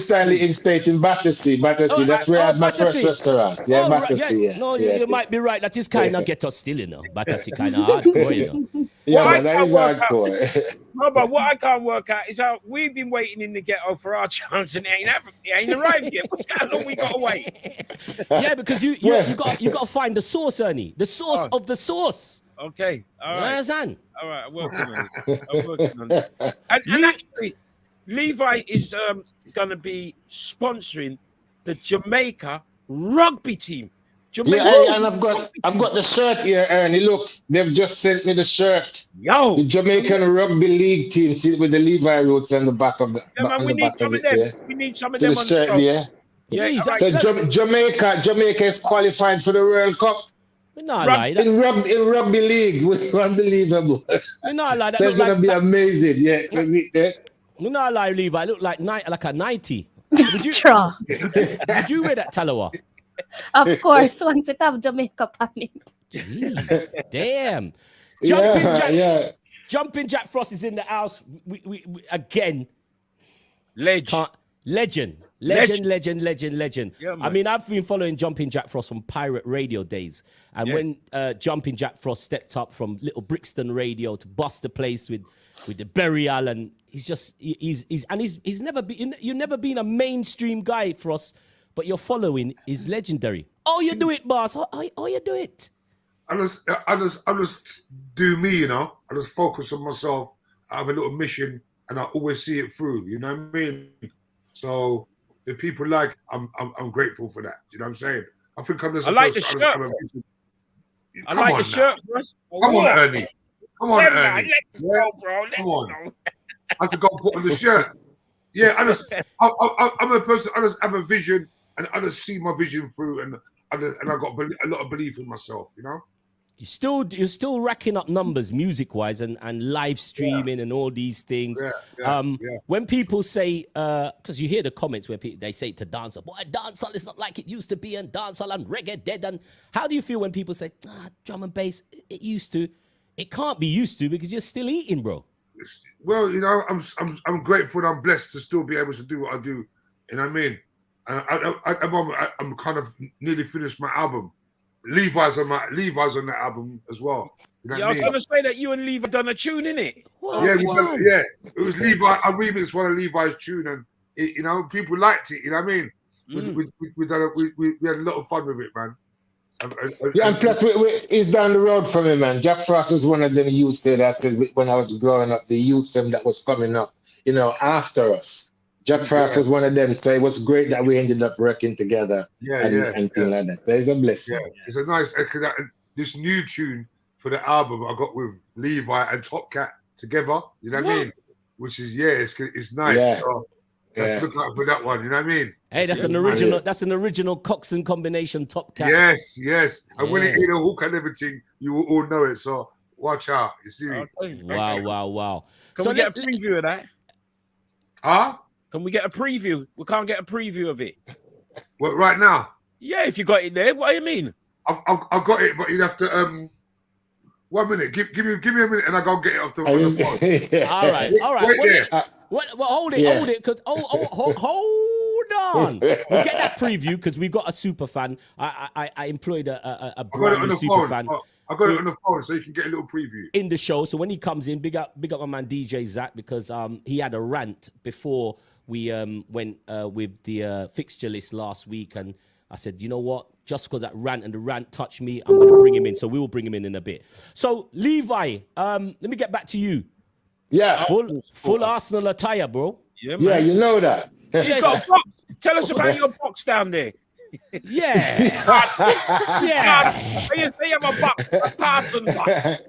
Stanley Estate in Battersea. That's where I had my first restaurant. Yeah, Battersea. Right. No, you might be right. That is kind of ghetto still, Battersea kind of hardcore, Yeah, that is hardcore. No, but what I can't work out is how we've been waiting in the ghetto for our chance and it ain't arrived yet. How long we got to wait? Yeah, because you got to find the source, Ernie. The source of the source. Okay. All right. Understand? All right. I'm working on it. And actually, Levi is going to be sponsoring the Jamaica rugby team. And I've got the shirt here, Ernie. Look, they've just sent me the shirt. Yo, the Jamaican rugby league team with the Levi Roots on the back of the. We need some of them. Yeah. We need some of them on the shirt, show. Yeah. So Jamaica is qualified for the World Cup. Not like that. In rugby league, unbelievable. Not like that. So it's gonna be amazing. Yeah. Not like Levi. Look like a 90. Would you wear that Talawa? Of course, once it have Jamaica on it. Jeez, damn. Jumping Jack Frost is in the house. We again. Legend. Yeah, I mean, I've been following Jumping Jack Frost from Pirate Radio days. And when Jumping Jack Frost stepped up from little Brixton Radio to bust the place with the burial, and he's never been, you've never been a mainstream guy, Frost, but your following is legendary. Oh, you do it, boss. Oh, you do it. I just do me, you know. I just focus on myself. I have a little mission, and I always see it through. You know what I mean? So if people like, I'm grateful for that. You know what I'm saying? I think I'm just. I like the shirt. I like the shirt, bro. Come on, Ernie. Come on, Yeah, Ernie. let go, bro. Let Come on. go. I have to go put on the shirt. Yeah, I'm a person. I just have a vision, and I just see my vision through, and I got a lot of belief in myself. You know. You're still racking up numbers music wise and live streaming and all these things. When people say, because you hear the comments where they say to dancehall, boy, dancehall is not like it used to be, and dancehall and reggae dead. And how do you feel when people say, drum and bass, it used to? It can't be used to because you're still eating, bro. Well, you know, I'm grateful and I'm blessed to still be able to do what I do. You know what I mean? I'm kind of nearly finished my album. Levi's on that album as well. You know I was going to say that you and Levi done a tune, innit? Yeah, it was Levi. I remixed one of Levi's tune, and you know, people liked it. You know what I mean? We had a lot of fun with it, man. And plus, it's down the road from me, man. Jack Frost was one of them youths there that said when I was growing up, the youths that was coming up, you know, after us. Jack Frost was one of them, so it was great that we ended up working together and things like that. So it's a blessing. Yeah, it's a nice, this new tune for the album I got with Levi and Top Cat together, you know what I mean? Which is, it's nice. Yeah. So let's look out for that one, you know what I mean? Hey, that's an original. That's an original Coxon combination. Top Cat. Yes. And when it hit a hook and everything, you will all know it. So watch out. You see me? Wow. Can we get a preview of that? Huh? Can we get a preview? We can't get a preview of it. What, right now? Yeah, if you got it there. What do you mean? I've got it, but you'd have to 1 minute. Give me a minute, and I'll go get it off the phone. All right. Well, hold it, because hold on. We'll get that preview because we've got a super fan. I employed a brand new super fan. I got it on the phone, so you can get a little preview in the show. So when he comes in, big up my man DJ Zach, because he had a rant before we went with the fixture list last week, and I said, you know what? Just because that rant and the rant touched me, I'm going to bring him in. So we will bring him in a bit. So Levi, let me get back to you. Yeah, full Arsenal attire, bro. Yeah, man. Yeah, you know that. He's got a box. Tell us about your box down there. Yeah. You have a carton box.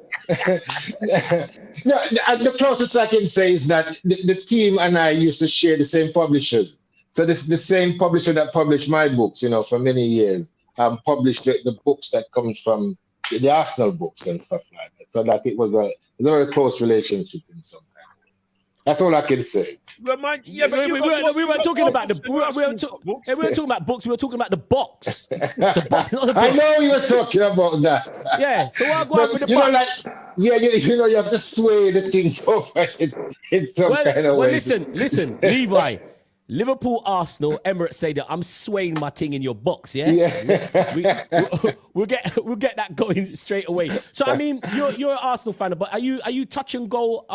No, the closest I can say is that the team and I used to share the same publishers. So this is the same publisher that published my books, you know, for many years. Published the books that comes from the Arsenal books and stuff like that. So that it was a very close relationship in some kind. That's all I can say. We weren't talking about the we weren't talking about books. We were talking about the box. The box, not the box. I know you were talking about that. Yeah. So I'll go out with the Know, box. you have to sway the things over in some kind of way. Listen, Levi. Liverpool, Arsenal, Emirates say that I'm swaying my thing in your box, yeah? We'll get that going straight away. So I mean, you're an Arsenal fan, but are you touch and go?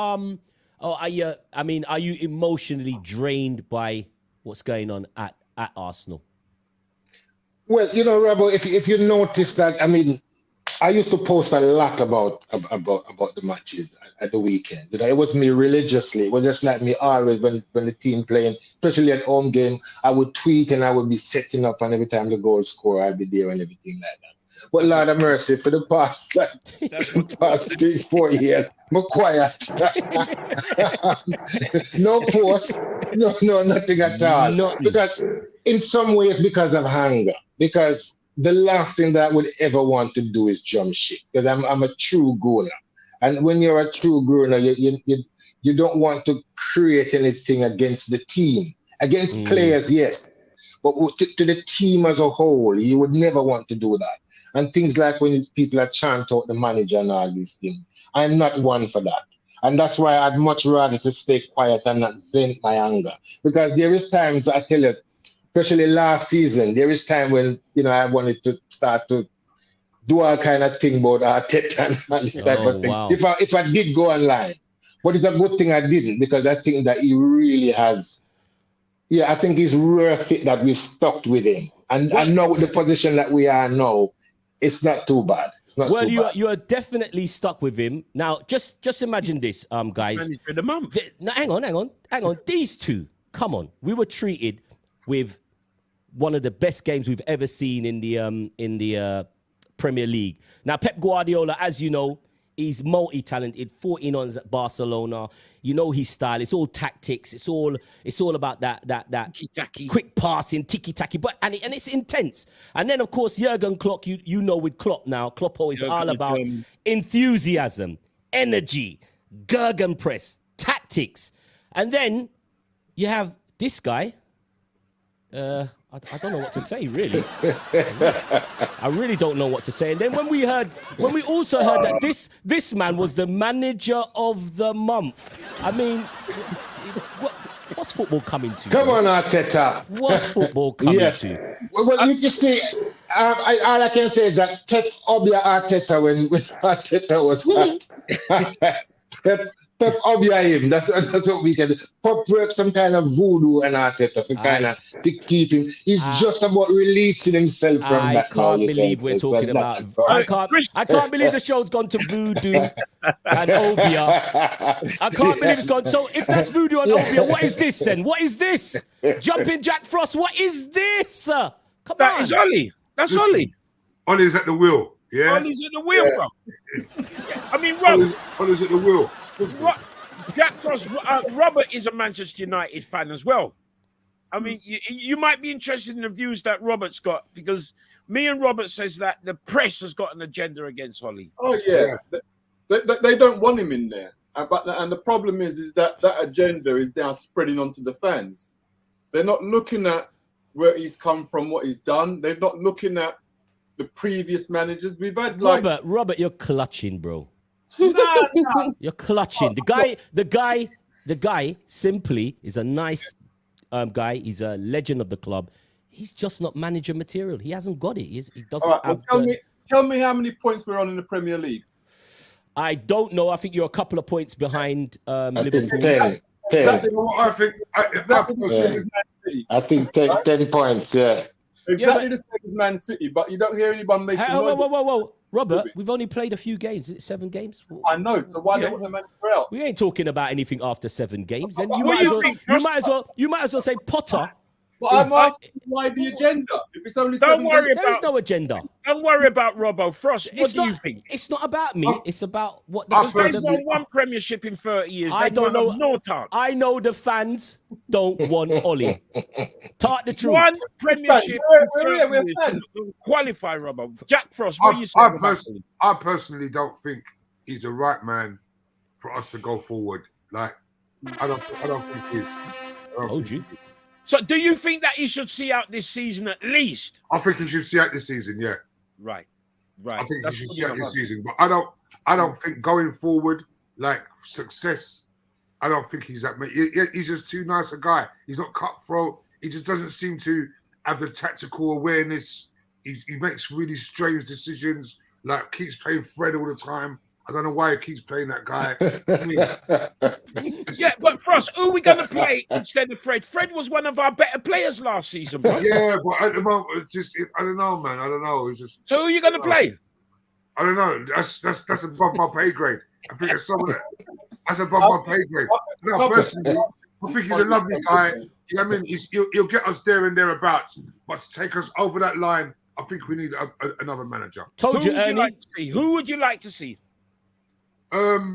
Or are you emotionally drained by what's going on at Arsenal? Well, you know, Robbo, if you notice that, I mean, I used to post a lot about the matches at the weekend. You know, it was me religiously. It was just like me always when the team playing, especially at home game, I would tweet and I would be setting up, and every time the goal score, I'd be there and everything like that. But Lord have mercy, for the past 3-4 years, I'm quiet. No post, no nothing at all. Nothing. Because in some ways, because of hunger, because the last thing that I would ever want to do is jump ship, because I'm a true gooner. And when you're a true gooner, you don't want to create anything against the team. Against players, yes. But to the team as a whole, you would never want to do that. And things like when people are chant out the manager and all these things, I'm not one for that. And that's why I'd much rather to stay quiet and not vent my anger. Because there is times, I tell you, especially last season, there is time when, you know, I wanted to start to do all kind of thing about Arteta and this type of thing. Wow. If I did go online. But it's a good thing I didn't, because I think that he really has, I think it's worth it that we've stuck with him. And I know the position that we are now, it's not too bad. It's not Well, too bad. you are definitely stuck with him. Now, just imagine this, guys. Manager of the month. Now, hang on. These two, come on. We were treated with one of the best games we've ever seen in the Premier League. Now, Pep Guardiola, as you know, he's multi-talented, 14 on at Barcelona. You know his style. It's all tactics. It's all about that Tiki-taki. quick passing, tiki-taki, and it's intense. And then, of course, Jurgen Klopp, you know with Klopp now, Kloppo is all about enthusiasm, energy, gegenpress, tactics. And then you have this guy. I don't know what to say, really. I really don't know what to say. And then when we also heard that this man was the manager of the month. I mean, what's football coming to? Come on, Arteta. What's football coming to? Well, you can see, all I can say is that Pep Obia Arteta when Arteta was Pep Obia him. That's what we can do. Pep work some kind of voodoo and Arteta to keep him. He's just about releasing himself from that. I can't believe we're talking about. I can't believe the show's gone to voodoo and Obia. I can't believe it's gone. So if that's voodoo and Obia, what is this then? What is this? Jumping Jack Frost. What is this? Come on. That is Ollie. That's Ollie. Ollie's at the wheel. Yeah. Ollie's at the wheel, bro. I mean, Rob. Ollie's at the wheel. Jack Frost, Robert is a Manchester United fan as well. I mean, you might be interested in the views that Robert's got, because me and Robert says that the press has got an agenda against Ollie. Oh yeah, they don't want him in there, and the problem is that agenda is now spreading onto the fans. They're not looking at where he's come from, what he's done. They're not looking at the previous managers we've had. Robert, you're clutching, bro. No. You're clutching. The guy simply is a nice guy. He's a legend of the club. He's just not manager material. He hasn't got it. He doesn't have. Tell me how many points we're on in the Premier League. I don't know. I think you're a couple of points behind Liverpool. 10. Exactly what I think. I think 10 points. Yeah. Exactly the same as Man City, but you don't hear anyone making noise. Whoa. Robert, we've only played a few games. Is it 7 games? I know. So why don't the manager out? We ain't talking about anything after 7 games. Then you might as well say Potter. But I'm asking why the agenda. If it's only there's no agenda. Don't worry about Robbo. Frost, what do you think? It's not about me. It's about what they've won one premiership in 30 years. I don't know. No talk. I know the fans don't want Ollie. Talk the truth. One premiership in 30 years to qualify, Robbo. Jack Frost, what do you say? I personally don't think he's the right man for us to go forward. Like, I don't think he is. Told you. So do you think that he should see out this season at least? I think he should see out this season, yeah. Right. I think he should see out this season. But I don't think going forward, like success, I don't think he's that. He's just too nice a guy. He's not cutthroat. He just doesn't seem to have the tactical awareness. He makes really strange decisions, like keeps playing Fred all the time. I don't know why he keeps playing that guy. Yeah, but Frost, who are we going to play instead of Fred? Fred was one of our better players last season, bro. Yeah, but at the moment, I don't know, man. I don't know. It's just. So who are you going to play? I don't know. That's above my pay grade. I think it's some of that. That's above my pay grade. No, personally, I think he's a lovely guy. You know what I mean? He'll get us there and thereabouts, but to take us over that line, I think we need another manager. Told you, Ernie. Who would you like to see? I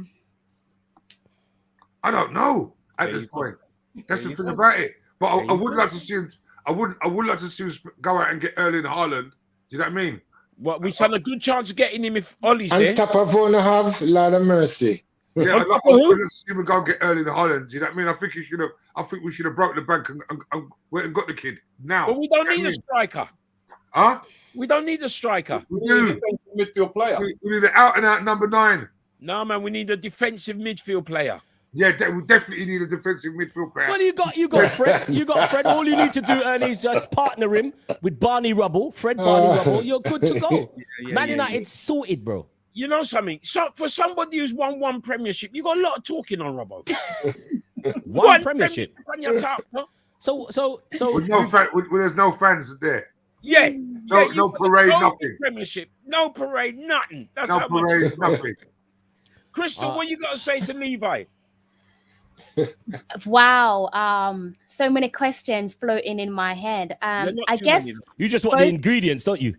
don't know at this point. That's the thing about it. But I would like to see him. I would like to see him go out and get Erling Haaland. Do you know what I mean? Well, we stand a good chance of getting him if Ollie's on there. top of one have Lord of Mercy. Yeah, I'd like to see him go and get Erling Haaland. Do you know what I mean? I think we should have broke the bank and went and got the kid now. But we don't need a striker. Huh? We don't need a striker. We do. Midfield player. We need an out and out number 9. No, man, we need a defensive midfield player. Yeah, we definitely need a defensive midfield player. Well, you got Fred. You got Fred. All you need to do, Ernie, is just partner him with Barney Rubble, Barney Rubble. You're good to go. Man United sorted, bro. You know something? So for somebody who's won one premiership, you got a lot of talking on, Robbo. one premiership. On your top, huh? So with there's no fans there. Yeah. No, yeah, no parade, nothing. Premiership. No parade, nothing. That's No how parade, much. nothing. Crystal, what you got to say to Levi? Wow. So many questions floating in my head. I guess you just want the ingredients, don't you?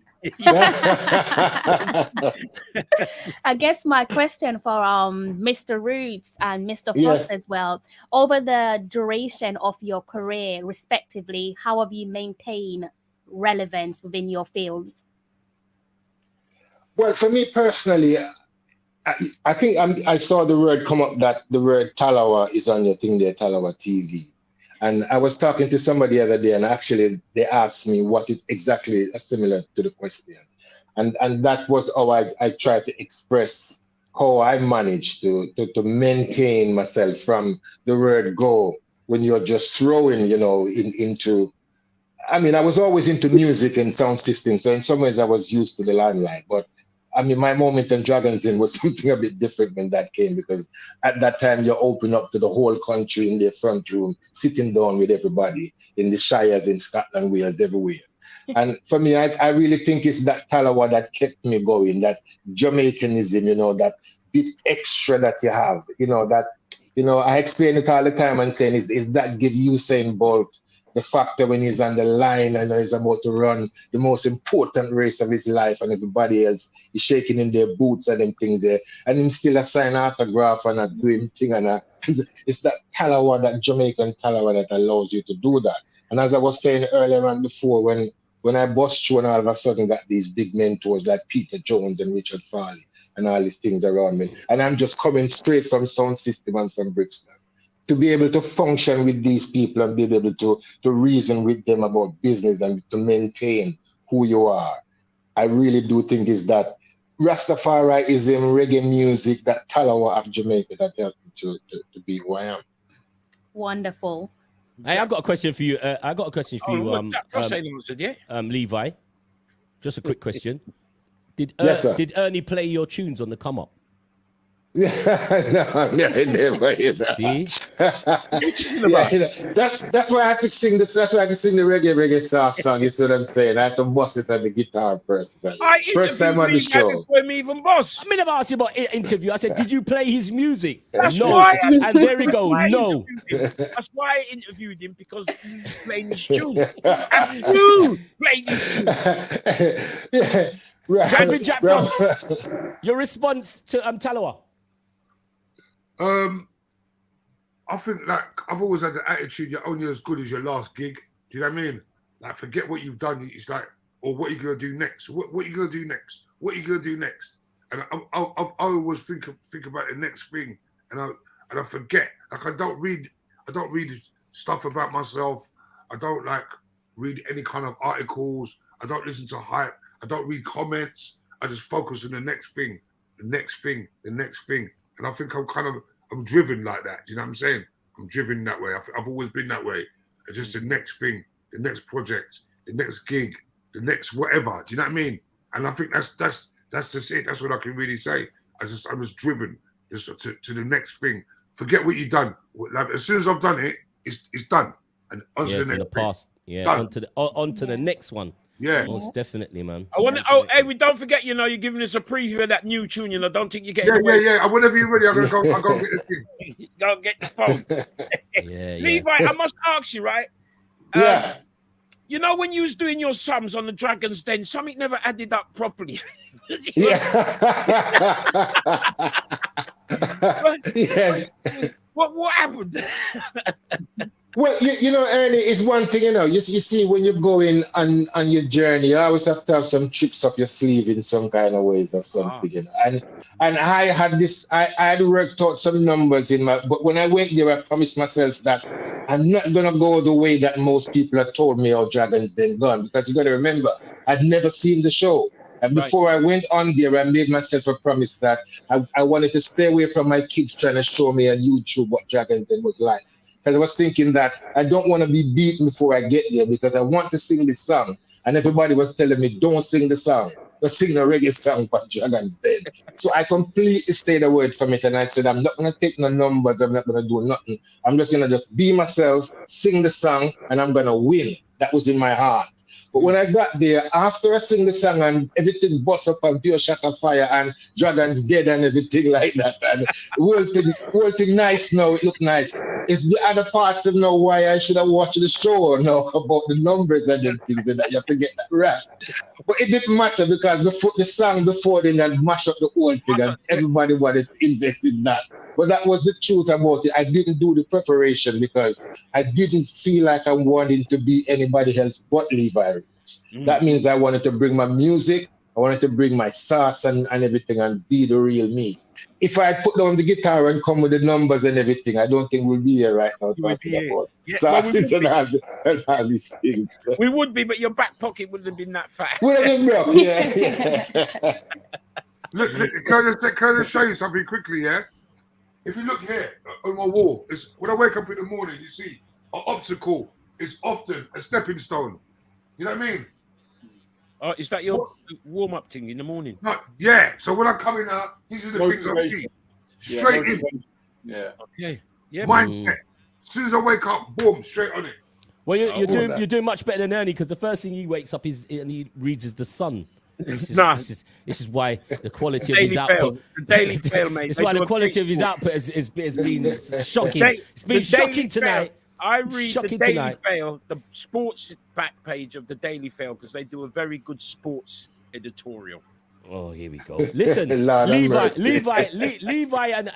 I guess my question for Mr. Roots and Mr. Frost as well, over the duration of your career respectively, how have you maintained relevance within your fields? Well, for me personally, I think I saw the word come up that the word Talawa is on your thing there, Talawa TV. And I was talking to somebody the other day, and actually they asked me what it exactly is similar to the question. And that was how I tried to express how I managed to maintain myself from the word go when you're just throwing, into, I mean, I was always into music and sound systems. So in some ways I was used to the limelight, but I mean, my moment in Dragon's Den was something a bit different when that came, because at that time you open up to the whole country in their front room, sitting down with everybody in the shires in Scotland, Wales, everywhere. And for me, I really think it's that Talawa that kept me going, that Jamaicanism, that bit extra that you have, I explain it all the time and saying is that give Usain Bolt the factor when he's on the line and he's about to run the most important race of his life, and everybody else is shaking in their boots and them things there, and him still a sign autograph and a doing thing, and it's that Talawa, that Jamaican Talawa that allows you to do that. And as I was saying earlier on before, when I bust through and all of a sudden got these big mentors like Peter Jones and Richard Farley and all these things around me, and I'm just coming straight from sound system and from Brixton, to be able to function with these people and be able to reason with them about business and to maintain who you are, I really do think is that Rastafariism, reggae music, that Talawa of Jamaica that helped me to be who I am. Wonderful. Hey, I've got a question for you. Levi. Just a quick question. Did Ernie play your tunes on the come up? No, never. See? That's why I have to sing this. That's why I have to sing the reggae song. You see what I'm saying? I have to bust it on the guitar first. First time on the show. I never asked you about interview. I said, did you play his music? That's no. Why and there we go. No. That's why I interviewed him, because he's playing his tune. And you played his tune. Champion Jack Frost, your response to Talawa? I think I've always had the attitude you're only as good as your last gig. Do you know what I mean? Like, forget what you've done. It's like, or what are you gonna do next? What are you gonna do next? What are you gonna do next? And I always think about the next thing, and I forget. Like, I don't read stuff about myself. I don't read any kind of articles. I don't listen to hype. I don't read comments. I just focus on the next thing, the next thing. And I think I'm driven like that. Do you know what I'm saying? I'm driven that way. I've always been that way. Just the next thing, the next project, the next gig, the next whatever. Do you know what I mean? And I think that's just it. That's what I can really say. I'm just driven just to the next thing. Forget what you've done. Like, as soon as I've done it, it's done. And on to the next in the past. thing. Yeah, on to the next one. Yeah, most definitely, man. I want. Hey, we don't forget. You're giving us a preview of that new tune. Don't think you're getting. Yeah. Whenever you're ready, I'm gonna go get the thing. Go get the phone. Levi, I must ask you, right? When you was doing your sums on the Dragon's Den, something never added up properly. Yes. What happened? Well, Ernie, it's one thing, you see, when you're going on your journey, you always have to have some tricks up your sleeve in some kind of ways or something, And I had worked out some numbers but when I went there, I promised myself that I'm not going to go the way that most people have told me how Dragon's Den gone, because you got to remember, I'd never seen the show. And before I went on there, I made myself a promise that I wanted to stay away from my kids trying to show me on YouTube what Dragon's Den was like. Because I was thinking that I don't want to be beaten before I get there, because I want to sing this song. And everybody was telling me, don't sing the song. Just sing a reggae song for Dragon's Den. So I completely stayed away from it. And I said, I'm not going to take no numbers. I'm not going to do nothing. I'm just going to just be myself, sing the song, and I'm going to win. That was in my heart. But when I got there, after I sing the song and everything busts up and pure shot of fire and dragons dead and everything like that, and the whole thing nice now, it look nice. It's the other parts of know why I should have watched the show now about the numbers and the things and that you have to get that right. But it didn't matter because the song before then had mashed up the whole thing and everybody wanted to invest in that. But that was the truth about it. I didn't do the preparation because I didn't feel like I wanted to be anybody else but Levi Roots. That means I wanted to bring my music, I wanted to bring my sauce and everything and be the real me. If I put down the guitar and come with the numbers and everything, I don't think we'll be here right now talking about sauces and all these things. We would be, but your back pocket wouldn't have been that fat. Would have been broke, yeah. Look, can I just show you something quickly, yeah? If you look here on my wall, it's when I wake up in the morning, you see an obstacle is often a stepping stone. You know what I mean? Is that your warm-up thing in the morning? No, yeah. So when I'm coming out, these are the things I need. Straight in. Yeah. Okay. Yeah. Mindset. As soon as I wake up, boom, straight on it. Well, you're doing much better than Ernie because the first thing he wakes up is and he reads is the sun. This is why the quality of his output. The Daily Fail, mate. It's why the quality of his output has been shocking. It's been shocking tonight. I read shocking the Daily tonight. Fail, the sports back page of the Daily Fail, because they do a very good sports editorial. Oh, here we go. Listen, Levi,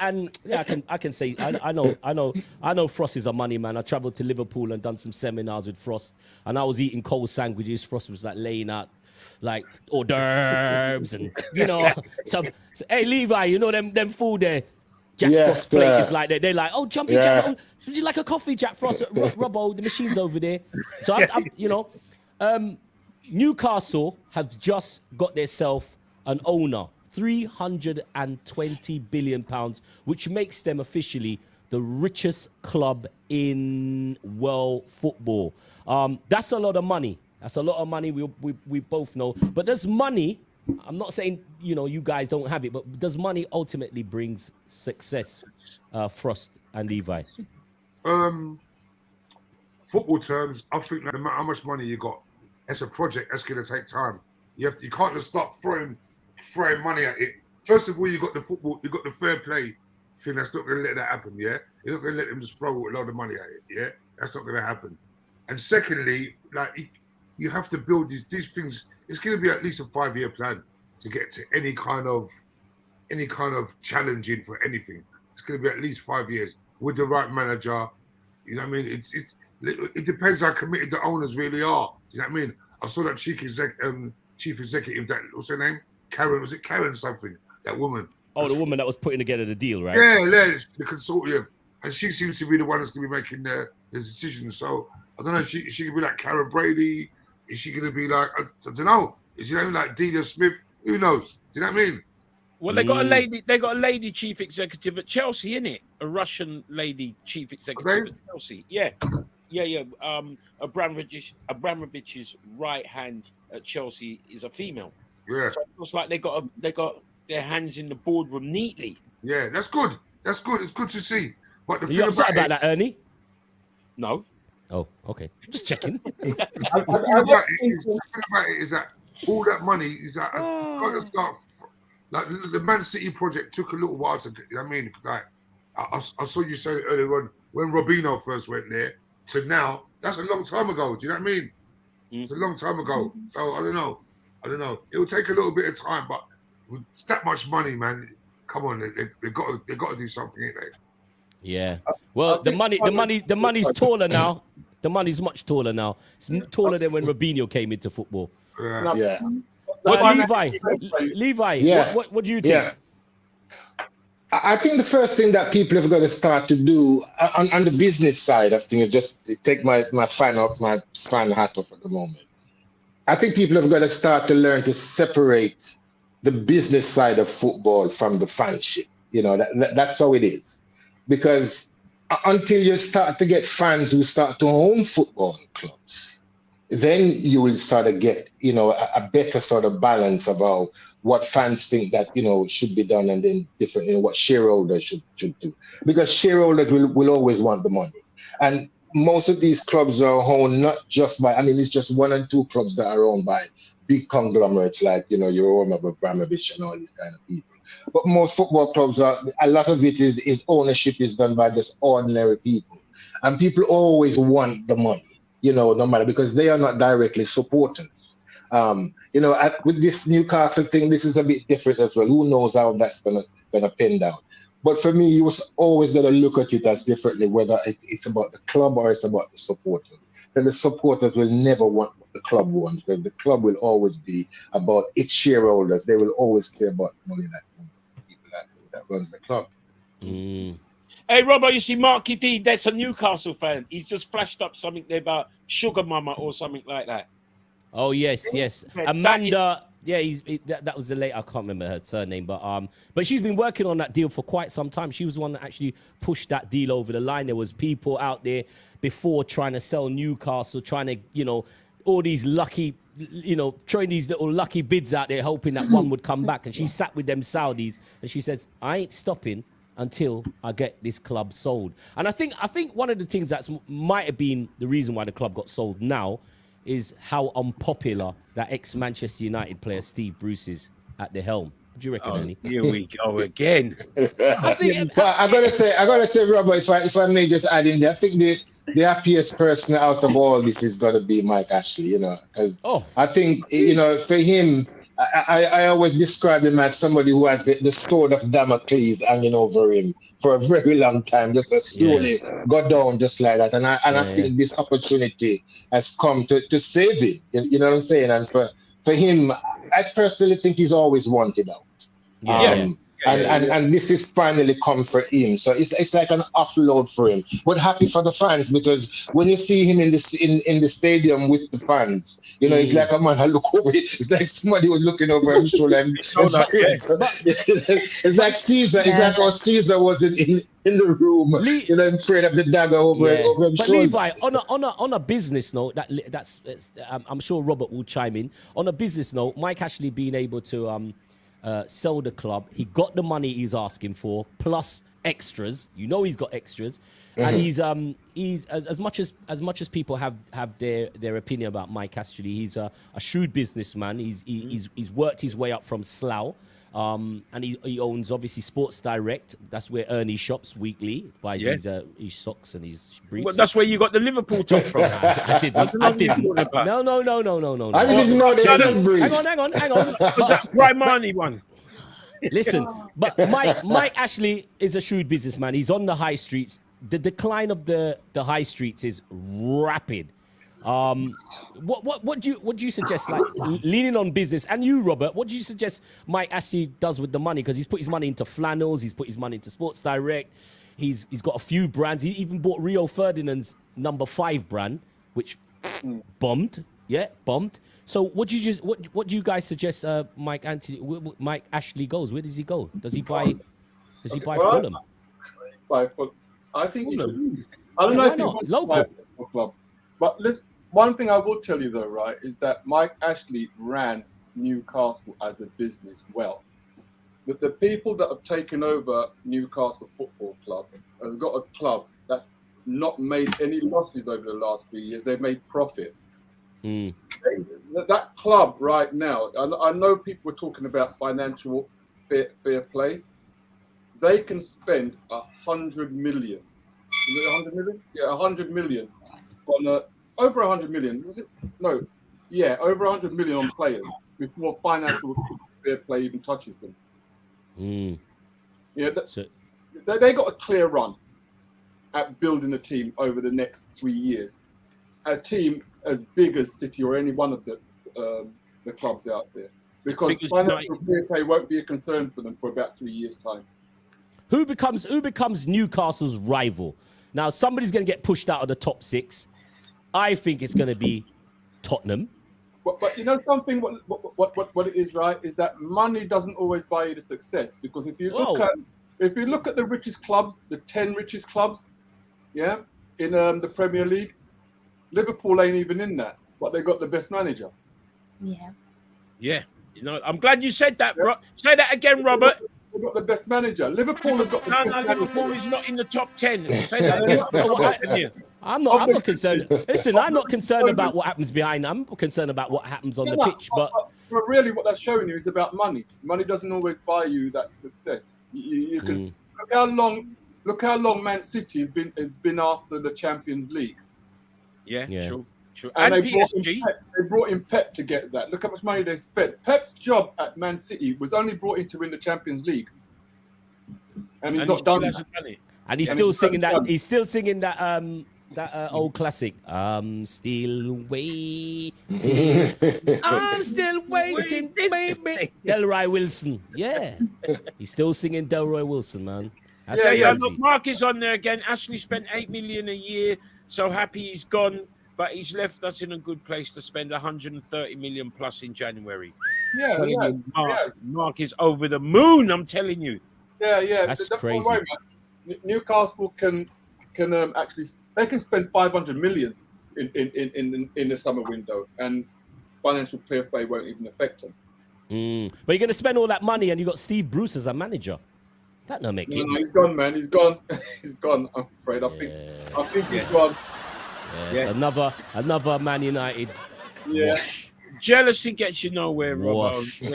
and yeah, I can say I know Frost is a money man. I travelled to Liverpool and done some seminars with Frost, and I was eating cold sandwiches. Frost was like laying out like hors d'oeuvres and hey Levi, you know them food there. Jack Frost plate is like they're like, oh, jumpy Jack, oh, would you like a coffee, Jack Frost? Robbo, the machine's over there. So Newcastle have just got themselves an owner, £320 billion, which makes them officially the richest club in world football. That's a lot of money. That's a lot of money. We both know. But there's money. I'm not saying you guys don't have it, but does money ultimately brings success? Frost and Levi. Football terms, I think no matter how much money you got, it's a project that's going to take time. You can't just start throwing money at it. First of all, you got the football, you got the fair play thing. That's not going to let that happen. Yeah, you're not going to let them just throw a load of money at it. Yeah, that's not going to happen. And secondly, you have to build these things. It's going to be at least a 5-year plan to get to any kind of challenging for anything. It's going to be at least 5 years with the right manager. You know what I mean? It depends how committed the owners really are. You know what I mean? I saw that chief executive, that what's her name? Karen, was it Karen something? That woman. Oh, the woman that was putting together the deal, right? Yeah, the consortium. And she seems to be the one that's going to be making the decisions. So I don't know if she could be like Karen Brady. Is she going to be like, I don't know. Is she like Delia Smith? Who knows? Do you know what I mean? Well, they got a lady. They got a lady chief executive at Chelsea, innit? A Russian lady chief executive at Chelsea. Yeah. Abramovich's right hand at Chelsea is a female. Yeah. So it looks like they got their hands in the boardroom neatly. Yeah, that's good. That's good. It's good to see. But the Are you upset about that, Ernie? No. Oh, okay. Just checking. The thing about it is that all that money is that got to start. Like the Man City project took a little while to get. You know what I mean, like I saw you say it earlier on when Robinho first went there to now. That's a long time ago. Do you know what I mean? It's a long time ago. So I don't know. It will take a little bit of time, but with that much money, man, come on, they got to do something, ain't they? Yeah. Well, the money's taller now. The money's much taller now. It's taller than when Robinho came into football. Yeah. Levi, yeah. What do you think? Yeah. I think the first thing that people have got to start to do on the business side of things, just take my fan hat off at the moment. I think people have got to start to learn to separate the business side of football from the fanship. That's how it is. Because until you start to get fans who start to own football clubs, then you will start to get, a better sort of balance about what fans think that, should be done, and then different, what shareholders should do. Because shareholders will always want the money. And most of these clubs are owned not just by, I mean, it's just one and two clubs that are owned by big conglomerates like, you know, your Roma, Abramovich and all these kind of people. But most football clubs are, a lot of it is ownership is done by just ordinary people. And people always want the money, you know, no matter, because they are not directly supporters. You know, with this Newcastle thing, this is a bit different as well. Who knows how that's gonna pin down? But for me, you was always gonna look at it as differently, whether it's about the club or it's about the supporters. And the supporters will never want what the club wants, because the club will always be about its shareholders. They will always care about the money that people that runs the club. Hey, Robert, you see Marky D, that's a Newcastle fan. He's just flashed up something there about Sugar Mama or something like that. Oh, yes. Amanda, that was the late, I can't remember her surname, but she's been working on that deal for quite some time. She was the one that actually pushed that deal over the line. There was people out there before trying to sell Newcastle, trying to, you know, all these lucky, you know, throwing these little lucky bids out there, hoping that one would come back. And she sat with them Saudis and she says, I ain't stopping until I get this club sold. And I think one of the things that might have been the reason why the club got sold now is how unpopular that ex-Manchester United player Steve Bruce is at the helm. What do you reckon, Annie? Here we go again. I gotta say, Robert, if I may just add in there, I think the happiest person out of all this is gonna be Mike Ashley, you know, because I think, you know, for him, I always describe him as somebody who has the sword of Damocles hanging over him for a very long time, just to slowly go down just like that. And I think this opportunity has come to save him. You know what I'm saying? And for him, I personally think he's always wanted out. And this is finally come for him. So it's like an offload for him. But happy for the fans, because when you see him in the stadium with the fans, you know, it's like a man, I look over it. It's like somebody was looking over his shoulder. It's like Caesar. It's like how Caesar was in the room, you know, in front of the dagger over his shoulder. But Levi, on a business note, that's I'm sure Robert will chime in. On a business note, Mike Ashley being able to sell the club, he got the money he's asking for plus extras. You know, he's got extras, and he's as much as people have their opinion about Mike Ashley, he's a shrewd businessman. He's worked his way up from Slough, and he owns obviously Sports Direct. That's where Ernie shops weekly, buys his socks and his briefs. Well, that's where you got the Liverpool top from. I didn't. No. I didn't even know they had briefs. Hang on. That Rymani one. Listen, but Mike Ashley is a shrewd businessman. He's on the high streets. The decline of the high streets is rapid. What do you suggest? Like leaning on business, and you, Robert, what do you suggest Mike Ashley does with the money? Because he's put his money into flannels, he's put his money into Sports Direct. He's got a few brands. He even bought Rio Ferdinand's number 5 brand, which bombed. Yeah, bombed. So what do you guys suggest Mike Ashley goes? Where does he go? Does he buy Fulham? I think Fulham. I don't know if he wants to buy a football club. But one thing I will tell you though, right, is that Mike Ashley ran Newcastle as a business well. The people that have taken over Newcastle Football Club has got a club that's not made any losses over the last 3 years. They've made profit. That club right now, I know people were talking about financial fair play. They can spend 100 million. Is it 100 million? Yeah, 100 million on over 100 million. Was it? No. Yeah, over 100 million on players before financial fair play even touches them. Yeah, they got a clear run at building a team over the next 3 years. A team as big as City or any one of the clubs out there, because financial fair play won't be a concern for them for about 3 years' time. Who becomes Newcastle's rival? Now, somebody's going to get pushed out of the top 6. I think it's going to be Tottenham. But you know something? What it is, right? Is that money doesn't always buy you the success. Because if you look at the richest clubs, the 10 richest clubs, in the Premier League, Liverpool ain't even in that, but they got the best manager. Yeah. You know, I'm glad you said that. Yeah. Say that again, Robert. They've got the best manager. Liverpool has got the best manager. Liverpool is not in the top 10. Say that again. I'm not concerned. Listen, I'm not concerned about what happens behind. I'm concerned about what happens on the pitch. But really, what that's showing you is about money. Money doesn't always buy you that success. You can look how long Man City has been after the Champions League. Yeah. True. And they PSG. brought in Pep to get that. Look how much money they spent. Pep's job at Man City was only brought in to win the Champions League, and he's not done that. And he's still singing that. He's still singing that. That old classic. I'm still waiting. I'm still waiting, baby. Delroy Wilson. Yeah. He's still singing Delroy Wilson, man. That's crazy. Look, Mark is on there again. Ashley spent 8 million a year. So happy he's gone, but he's left us in a good place to spend 130 million plus in January. Mark is over the moon, I'm telling you. Yeah. That's crazy. Worry, Newcastle can actually they can spend 500 million in the summer window, and financial fair play won't even affect them. But you're going to spend all that money, and you got Steve Bruce as a manager. That don't make it. No, he's gone, man. He's gone. He's gone. I'm afraid. I think he's gone. Yes. Another Man United. Yeah. Wash. Jealousy gets you nowhere, Rob. Two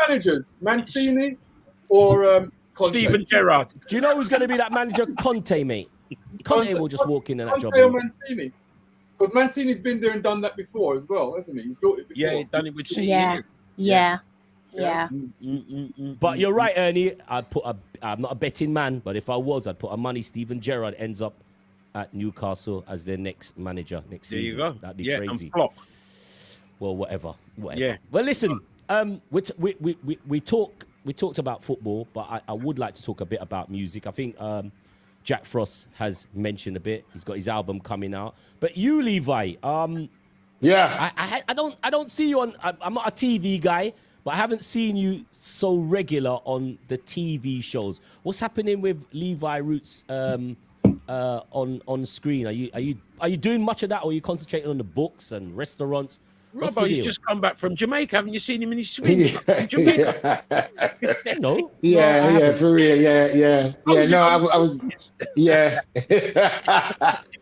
managers, Mancini or Conte. Steven Gerrard. Do you know who's going to be that manager? Conte, mate. Conte will just walk in that job. Conte or Mancini? Because Mancini's been there and done that before as well, hasn't he? He's built it before. Yeah, he's done it with City. Yeah. But you're right, Ernie. I'm not a betting man, but if I was, I'd put a money Steven Gerrard ends up at Newcastle as their next manager next season. There you go. That'd be crazy. And flop. Well, whatever. Yeah. Well, listen. We talked about football, but I would like to talk a bit about music. I think Jack Frost has mentioned a bit. He's got his album coming out. But you, Levi, I don't see you on. I'm not a TV guy, but I haven't seen you so regular on the TV shows. What's happening with Levi Roots on screen? Are you doing much of that, or are you concentrating on the books and restaurants? Robbo, you just come back from Jamaica. Haven't you seen him in his swing? Jamaica. No. Yeah, for real. Yeah. No, I was. Yeah.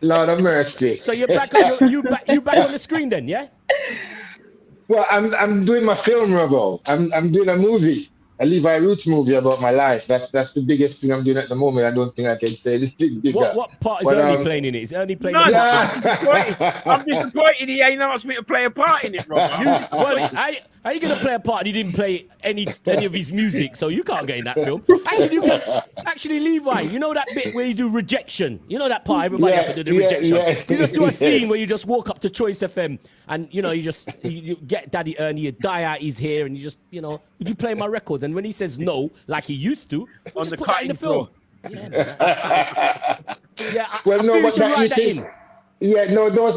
Lord of mercy. So you're back on you back on the screen then, yeah? Well, I'm doing my film, Robbo. I'm doing a movie, a Levi Roots movie about my life. That's the biggest thing I'm doing at the moment. I don't think I can say anything bigger. What part is Ernie playing in it? Is Ernie playing? I'm disappointed he ain't asked me to play a part in it, Rob. How are you going to play a part and he didn't play any of his music, so you can't get in that film? Actually, Levi, you know that bit where you do rejection? You know that part everybody have to do the rejection? Yeah. You just do a scene where you just walk up to Choice FM and, you get Daddy Ernie, you dye out his hair and you just, would you play my records? And when he says no, like he used to, we'll just put that in the film.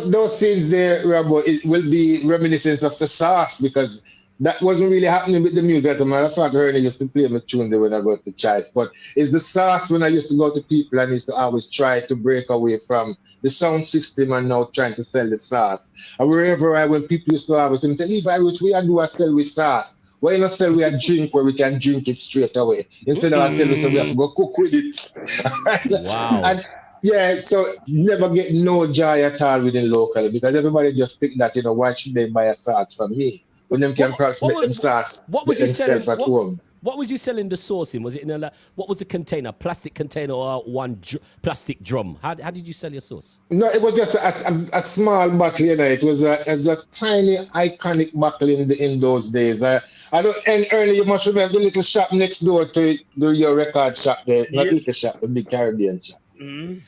Those scenes there, Robo, it will be reminiscent of the sauce because that wasn't really happening with the music. As a matter of fact, Ernie used to play my tune there when I go to Choice. But it's the sauce when I used to go to people and used to always try to break away from the sound system and now trying to sell the sauce. And wherever when people used to always say, Levi, which we do a sell with sauce. Why not sell we a drink where we can drink it straight away? Instead of telling us we have to go cook with it. Wow. Yeah, so never get no joy at all within locally because everybody just think that, why should they buy a sauce from me? When them can perhaps make them sauce themselves at home. What was you selling the sauce in? Was it in what was the container? Plastic container or one plastic drum? How did you sell your sauce? No, it was just a small bottle, It was a tiny, iconic bottle in those days. And early, you must remember the little shop next door to your record shop there. Not little shop, the big Caribbean shop. Them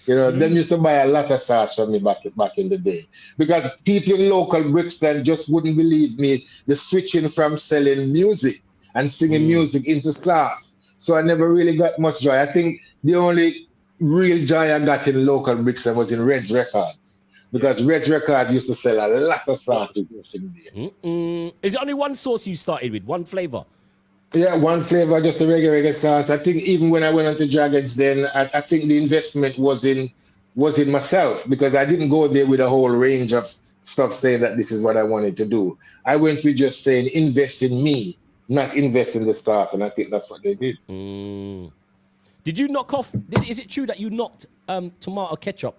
used to buy a lot of sauce from me back in the day because people in local Brixton just wouldn't believe me the switching from selling music and singing music into sauce. So I never really got much joy. I think the only real joy I got in local Brixton was in Red's Records because Red's Records used to sell a lot of sauces. Is it only one sauce you started with, one flavor? Yeah, one flavor, just a regular sauce. I think even when I went on to Dragons, then I think the investment was in myself because I didn't go there with a whole range of stuff saying that this is what I wanted to do. I went with just saying invest in me, not invest in the sauce, and I think that's what they did. Did you knock off? Is it true that you knocked tomato ketchup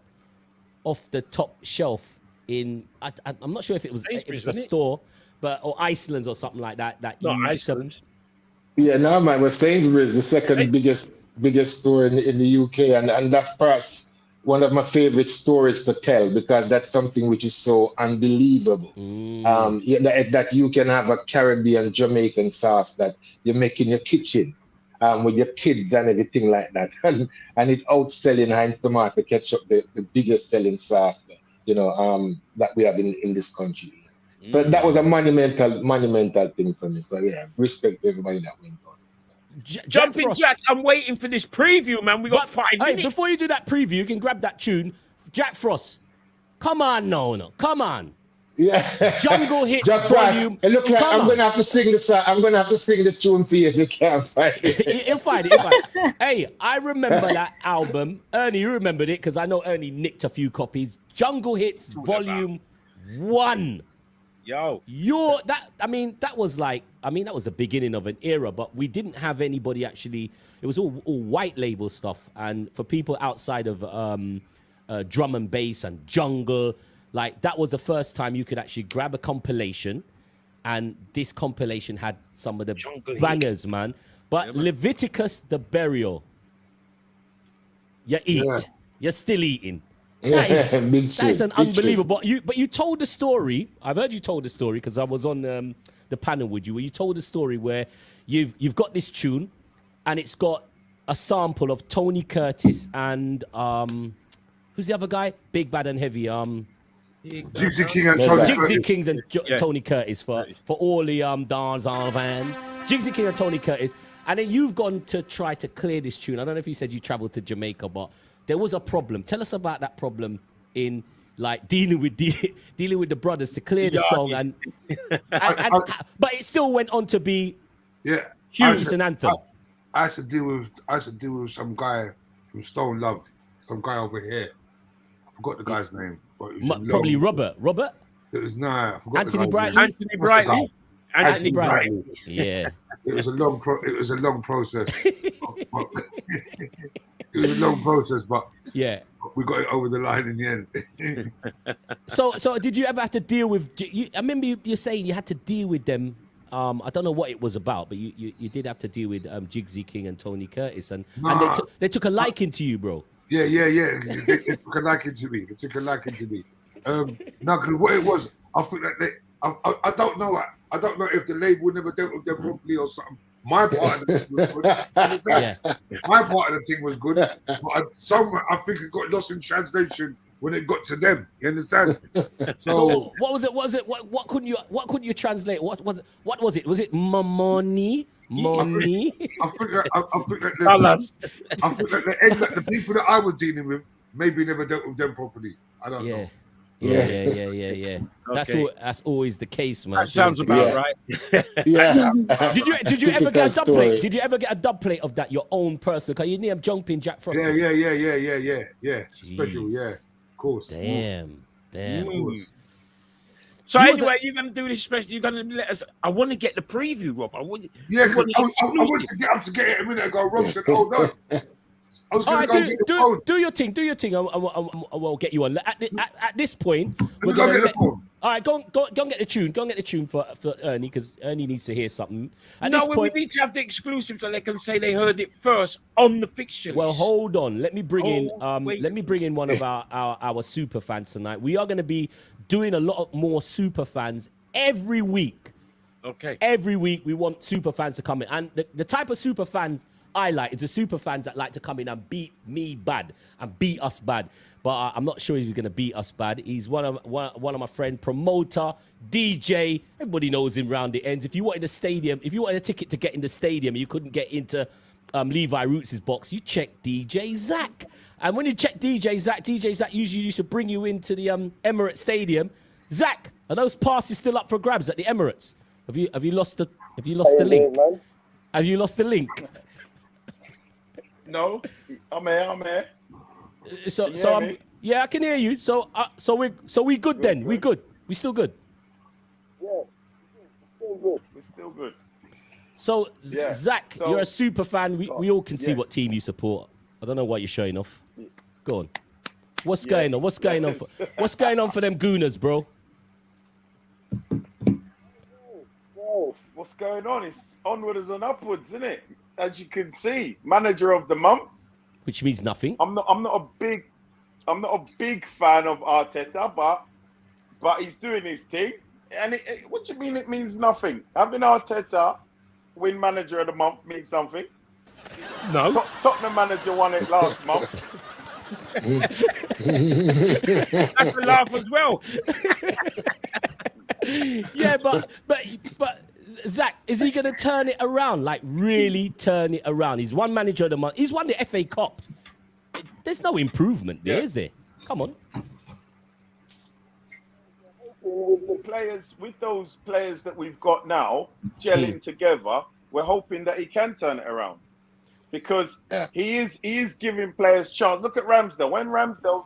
off the top shelf in? I'm not sure if it was a store, or Iceland's or something like that. Iceland. Yeah, no, man. Well, Sainsbury's the second biggest store in the UK, and that's perhaps one of my favorite stories to tell, because that's something which is so unbelievable. That you can have a Caribbean Jamaican sauce that you make in your kitchen with your kids and everything like that, and it outselling Heinz tomato ketchup, the biggest selling sauce, that we have in this country. So that was a monumental thing for me. So yeah, respect to everybody that went on. Jumping Jack, I'm waiting for this preview, man. We got 5 minutes. Before you do that preview, you can grab that tune. Jack Frost, come on, no, come on. Yeah. Jungle Hits volume. It looks like I'm gonna have to sing the song. I'm gonna have to sing the tune for you if you can't find it. You'll find it. Hey, I remember that album. Ernie, you remembered it because I know Ernie nicked a few copies. Jungle Hits volume 1. Yo, that was the beginning of an era, but we didn't have anybody actually. It was all white label stuff, and for people outside of drum and bass and jungle, like that was the first time you could actually grab a compilation, and this compilation had some of the jungle bangers, man. But man. Leviticus the Burial, you're still eating. That is an unbelievable. But you told the story. I've heard you told the story because I was on the panel with you, where you told the story where you've got this tune, and it's got a sample of Tony Curtis and who's the other guy? Big Bad and Heavy. Jigsy King and Tony Jigsy Curtis. Kings and Tony Curtis for all the dancehall fans. Jigsy King and Tony Curtis, and then you've gone to try to clear this tune. I don't know if you said you traveled to Jamaica, but there was a problem. Tell us about that problem in like dealing with the brothers to clear the song, and but it still went on to be huge. It's an anthem. I had to deal with some guy from Stone Love, some guy over here. I forgot the guy's name. But it was probably Robert. It was I forgot Anthony the Brightly. Anthony Brightly. Yeah. It was a long process. It was a long process, but we got it over the line in the end. So did you ever have to deal with? I remember you saying you had to deal with them. I don't know what it was about, but you did have to deal with Jigsy King and Tony Curtis, and they took a liking to you, bro. Yeah. They took a liking to me. Now, what it was, I think that I don't know. I don't know if the label never dealt with them properly or something. My part of the thing was good. My part of the thing was good, but I think it got lost in translation when it got to them. You understand? So what was it? What couldn't you translate? What was it? Was it money? Money? I think that the people that I was dealing with maybe never dealt with them properly. I don't know. Yeah. That's always the case, man. That sounds about right. Yeah. Did you ever get a dub plate? Did you ever get a dub plate of that, your own personal? Cause you name jumping Jack Frost. Yeah. Special, yeah. Of course. Damn. So anyway, you're gonna do this special. You're gonna let us. I want to get the preview, Rob. I wanted to get up to get it a minute ago. Rob said, "Hold on." I was all gonna right, do your thing. We'll get you on. At this point, we're gonna all right. Go and get the tune. Go and get the tune for Ernie, because Ernie needs to hear something. At this point, we need to have the exclusive so they can say they heard it first on the fixture list. Well, hold on. Let me bring in one of our super fans tonight. We are going to be doing a lot more super fans every week. Okay. Every week we want super fans to come in, and the type of super fans I like is the super fans that like to come in and beat me bad and beat us bad. But I'm not sure he's going to beat us bad. He's one of my friend, promoter, DJ. Everybody knows him round the ends. If you wanted a ticket to get in the stadium, you couldn't get into Levi Roots' box, you check DJ Zach. And when you check DJ Zach usually used to bring you into the Emirates Stadium. Zach, are those passes still up for grabs at the Emirates? Have you lost the link? Have you lost the link? No, I'm here. I can hear you. So we good then. We good. We still good. Yeah, we're still good. So, Yeah. Zach, So- you're a super fan. We all can see what team you support. I don't know what you're showing off. Go on. What's going on? What's going on for them Gooners, bro? Whoa, what's going on? It's onwards and upwards, isn't it? As you can see, manager of the month. Which means nothing. I'm not a big fan of Arteta, but he's doing his thing. And what do you mean it means nothing? Having Arteta win manager of the month means something. No. Tottenham manager won it last month. That's a laugh as well. Yeah, but Zach, is he going to turn it around? Like really turn it around? He's one manager of the month. He's won the FA Cup. There's no improvement there, is there? Come on. With those players that we've got now gelling together, we're hoping that he can turn it around because he is giving players chance. Look at Ramsdale.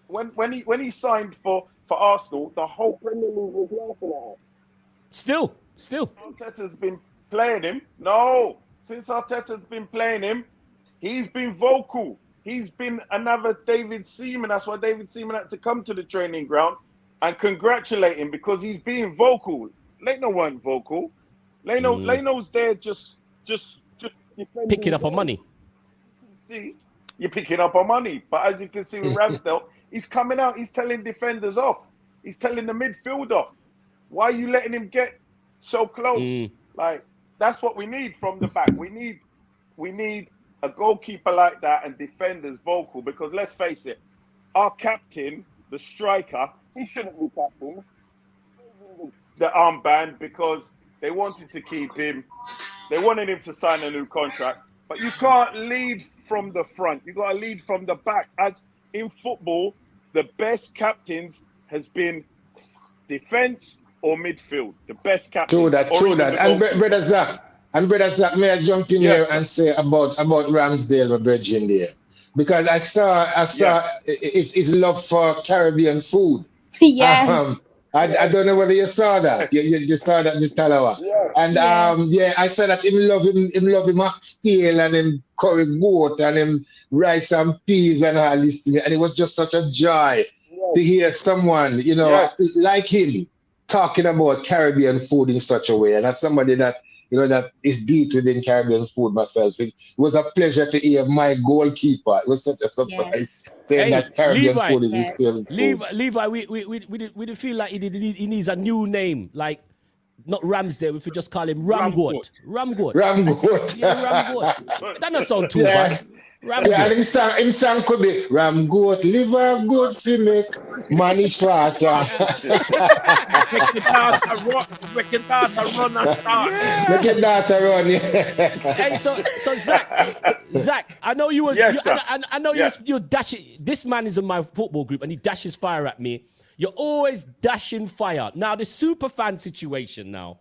When he signed for Arsenal, the whole Premier League was laughing at him. Still. Arteta's been playing him. No, since Arteta's been playing him, he's been vocal. He's been another David Seaman. That's why David Seaman had to come to the training ground and congratulate him because he's being vocal. Leno weren't vocal. Leno's there just picking up on money. See, you're picking up on money. But as you can see with Ramsdale, he's coming out. He's telling defenders off. He's telling the midfield off. Why are you letting him get so close? Like that's what we need from the back. We need a goalkeeper like that and defenders vocal because let's face it, our captain, the striker, he shouldn't be captain. The armband because they wanted to keep him. They wanted him to sign a new contract. But you can't lead from the front. You got to lead from the back. As in football, the best captains has been defense or midfield. The best captain. True that. And brother Zach, may I jump in here and say about Ramsdale, my brethren there, because I saw his love for Caribbean food. Yes. I don't know whether you saw that. You saw that, Mr. Talawa. And I saw that him love him oxtail and him curry goat and him rice and peas and all this thing. And it was just such a joy to hear someone, like him talking about Caribbean food in such a way. And as somebody that that is deep within Caribbean food myself, it was a pleasure to hear my goalkeeper. It was such a surprise saying that Caribbean food is his favorite food. Levi, we did feel like he needs a new name, like not Ramsdale. If we just call him Ramgoat. Yeah, Ramgoat. That doesn't sound too bad. And him song could be Ramgoat, liver good fi make money shorter. Make your daughter run and start. Make your daughter run, Hey, so Zach, I know you was I know you dashing. This man is in my football group and he dashes fire at me. You're always dashing fire. Now the super fan situation now.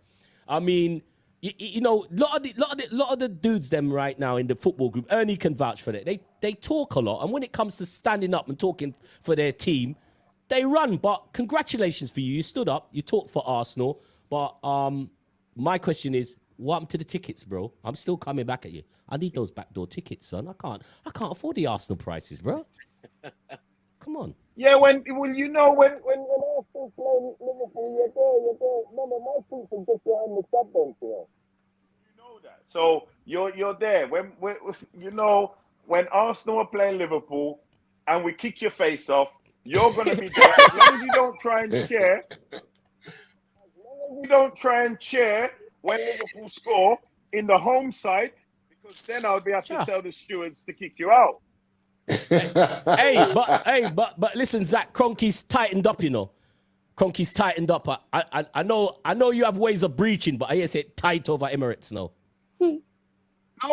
I mean, lot of the dudes them right now in the football group, Ernie can vouch for that. They talk a lot, and when it comes to standing up and talking for their team, they run. But congratulations for you. You stood up, you talked for Arsenal. But my question is, what happened to the tickets, bro? I'm still coming back at you. I need those backdoor tickets, son. I can't afford the Arsenal prices, bro. Come on. Yeah, when Arsenal play Liverpool, you're there. Remember, my seats are just behind the sub bench here. You know that. So you're there. When Arsenal are playing Liverpool and we kick your face off, you're gonna be there. As long as you don't try and cheer when Liverpool score in the home side, because then I'll be able to tell the stewards to kick you out. But listen, Zach, Kroenke's tightened up, Kroenke's tightened up. I know you have ways of breaching, but I hear it tight over Emirates now.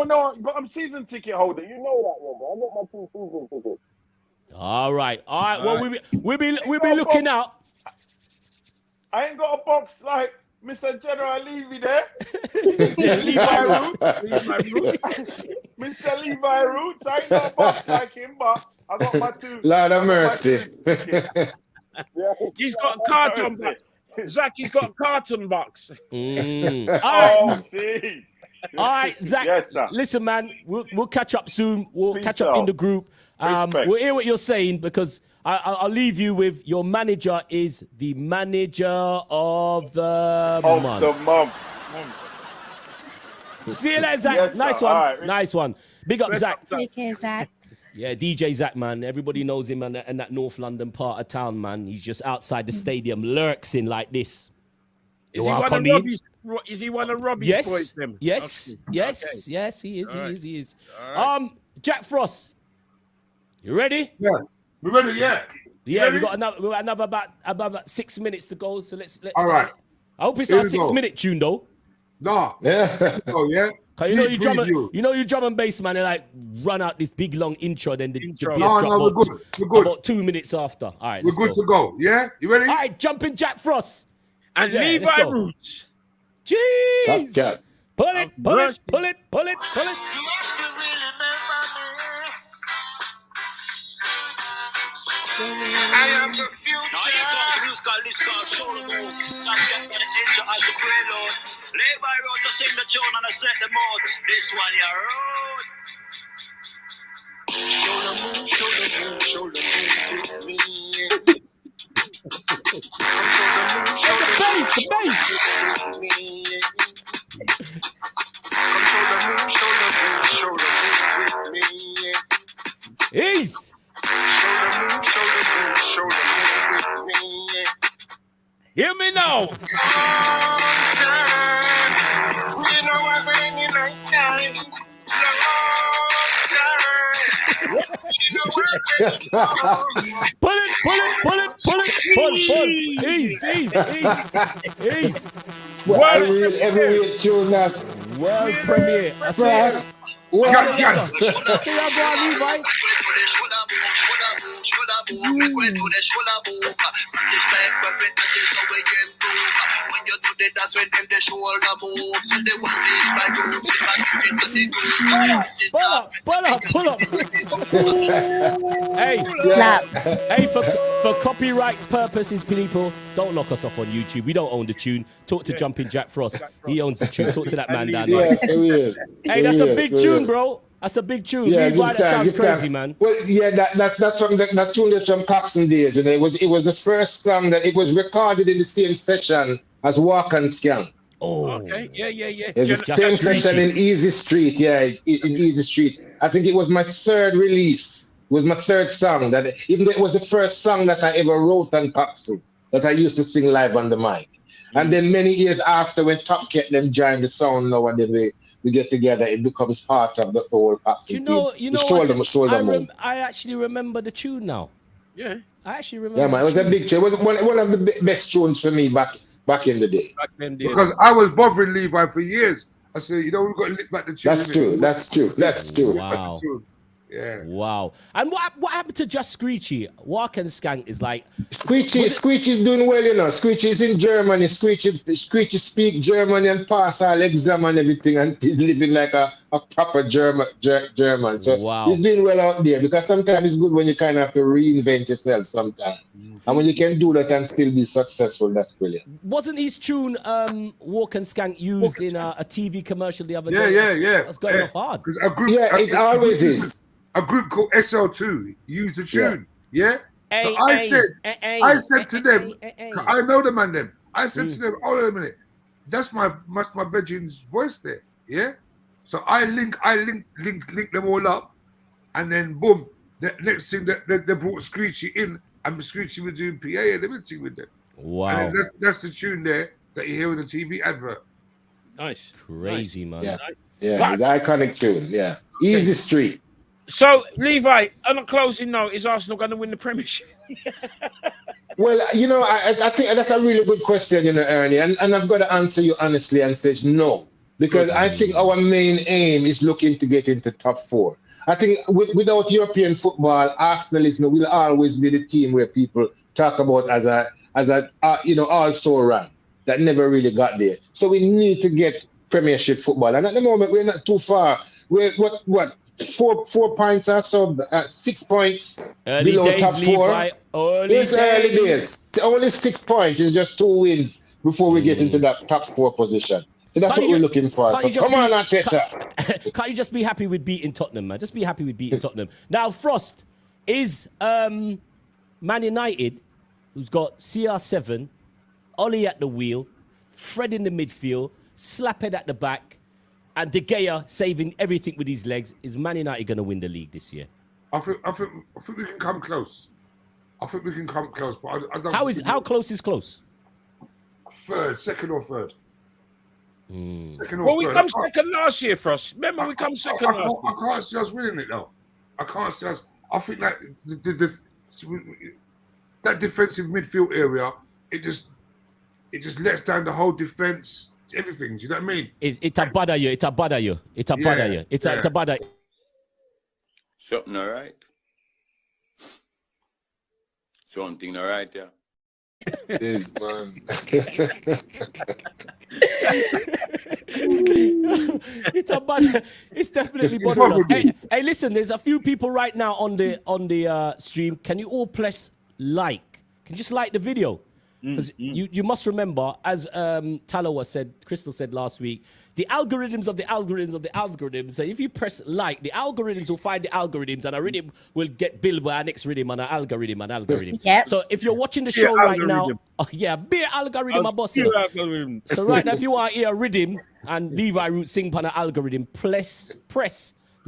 No, but I'm season ticket holder. You know that, bro. I got my 2 season tickets. All right. Well, we'll be looking out. I ain't got a box like Mr. General Levy there. Levi Roots. Mr. Levi Roots. I ain't got a box like him, but I got my 2. Lord of mercy. He's got a carton box. Zach, he's got a carton box. Oh, see. All right, Zach. Yes, sir. Listen, man, we'll catch up soon. We'll Peace catch up in out. the group. Respect. We'll hear what you're saying because I'll leave you with your manager is the manager of the month. See you later, Zach. Yes, nice sir. one. All right. Nice one. Big up, Zach. Take care, Zach. Yeah, DJ Zach, man. Everybody knows him in that North London part of town, man. He's just outside the stadium, lurks in like this. Is he one of Robbie's Yes, boys? Them? yes, Okay. yes, Okay. yes, he is, All right. he is. All right. Jack Frost, you ready? Yeah, we ready? Yeah. Yeah, Ready? we got another about 6 minutes to go. So let's. All right. I hope it's Here not a we go. 6 minute tune though. Nah. Yeah. Oh yeah. Cause you know Sneak you drum and bass man, they like run out this big long intro, then the bass No, drop we're good. We're good. about 2 minutes after. All right, We're let's good go. to go. Yeah. You ready? All right, jumping Jack Frost And Yeah, let's Levi go. Roots. Jeez. Top cat. Pull it. I am the future. Now here comes the musical list called Show the Move. Champion got an intro as the prelude. Levi Roots to sing the tune and I set the mood. This one here, road. Show the move, show the move, show the move with me. Show the bass, the bass. Show the move, show the move, show the move with me. Ease. Show the move, show the move, show the move with me. Hear me now. You know I'm bringing my style. Pull it. Ease. Well, every week tune that. World premiere. I say Frost. I say I go on Levi. Pull up. Hey, Clap. hey, for copyright purposes, people, don't lock us off on YouTube. We don't own the tune. Talk to Jumping Jack Frost. He owns the tune. Talk to that man down there. Yeah, Hey, that's a big tune, bro. That's a big tune. Yeah, Levi, that sounds good time. crazy, man. Well, yeah, that's from that tune is from Paxton days, and it was the first song that it was recorded in the same session as Walk and Skank. Oh, Okay. Yeah. It's the Just same screechy. session in Easy Street. Yeah, in Easy Street. I think it was my third release. It was my third song that, even though it was the first song that I ever wrote on Paxton, that I used to sing live on the mic. And then many years after, when Top Cat them joined the sound now, and then we get together, it becomes part of the whole Paxton. You know what? I actually remember the tune now. Yeah. I actually remember. Yeah, man, it was a big tune. It was one of the best tunes for me back in the day. Back then, dear. Because I was bothering Levi for years. I said, you know, we've got to lick back the tune. That's true. Wow. Yeah. Wow. And what happened to Just Screechy? Walk and Skank is like Screechy's doing well, you know. Screechy's in Germany. Screechy speak German and pass all exam and everything, and he's living like a proper German. So Wow. he's doing well out there, because sometimes it's good when you kind of have to reinvent yourself sometimes. And when you can do that and still be successful, that's brilliant. wasn't his tune Walk and Skank used in a TV commercial the other day? Yeah. That's going off hard. It always is. A group called SL2 used the tune. Yeah. Hey, So I said to them, I know the man them. I said to them, hold on a minute, that's my bedroom's voice there. Yeah. So I link them all up, and then boom, the next thing that they brought Screechy in, and Screechy was doing PA and everything with them. Wow. And that's the tune there that you hear in the TV advert. Nice. Crazy, man. Yeah, the iconic tune. Yeah. Easy Street. So, Levi, on a closing note, is Arsenal going to win the Premiership? Well, you know, I think that's a really good question, you know, Ernie, and I've got to answer you honestly and say no, because I think our main aim is looking to get into top 4. I think without European football, Arsenal will always be the team where people talk about as a also run that never really got there. So we need to get Premiership football, and at the moment we're not too far. We're what 4 points or so, 6 points Early below days, top 4. Levi. Early days. Only 6 points. It's just 2 wins before we get into that top 4 position. So that's what we're looking for. So come on, Arteta. Can't you just be happy with beating Tottenham, man? Just be happy with beating Tottenham. Now, Frost is Man United, who's got CR7, Ollie at the wheel, Fred in the midfield, Slaphead at the back, and De Gea saving everything with his legs. Is Man United going to win the league this year? I think we can come close. I think we can come close, but I don't. How close is close? Second or third. Second or Well, we third. come second last year, Frost. Remember, we come second last year. I can't see us winning it though. I can't see us. I think that that defensive midfield area, it just lets down the whole defense. Everything. Do you know what I mean? It's a bother you. It's a bother you. It's a bother you. It's a bother. Something all right. Something all right, yeah. Yes, man. It's a bother. It's definitely bothering us. Hey, listen. There's a few people right now on the stream. Can you all press like? Can you just like the video? Because you must remember, as Crystal said last week, the algorithms of the algorithms of the algorithms. So if you press like, the algorithms will find the algorithms, and a rhythm will get built by our next rhythm and an algorithm. Yep. So if you're watching the show right now, be an algorithm, my boss. So right now, if you want to hear a rhythm and Levi Roots sing on an algorithm, press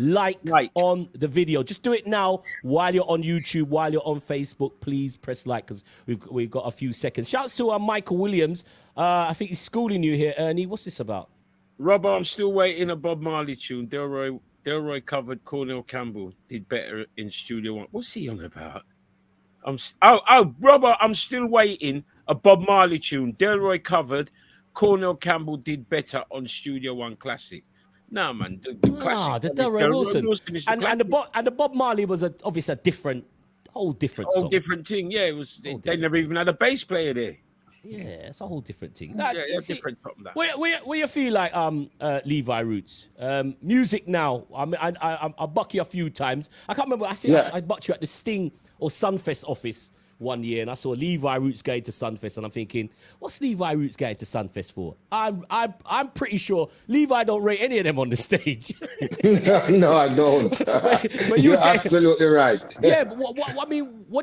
like on the video. Just do it now while you're on YouTube, while you're on Facebook. Please press like, because we've got a few seconds. Shouts to Michael Williams. I think he's schooling you here, Ernie. What's this about? Robert, I'm still waiting a Bob Marley tune. Delroy covered. Cornell Campbell did better in Studio One. What's he on about? Robert, I'm still waiting a Bob Marley tune. Delroy covered. Cornell Campbell did better on Studio One Classic. No, man. The Delroy Wilson. And the Bob Marley was obviously a whole different song. Different thing. Yeah, it was. They never even had a bass player there. Yeah, it's a whole different thing. Different from that. Where you feel like Levi Roots? Music now. I mean, I buck you a few times. I can't remember. I bucked you at the Sting or Sunfest office one year, and I saw Levi Roots going to Sunfest, and I'm thinking, what's Levi Roots going to Sunfest for? I'm pretty sure Levi don't rate any of them on the stage. No, I don't. But you're absolutely right. Yeah, but what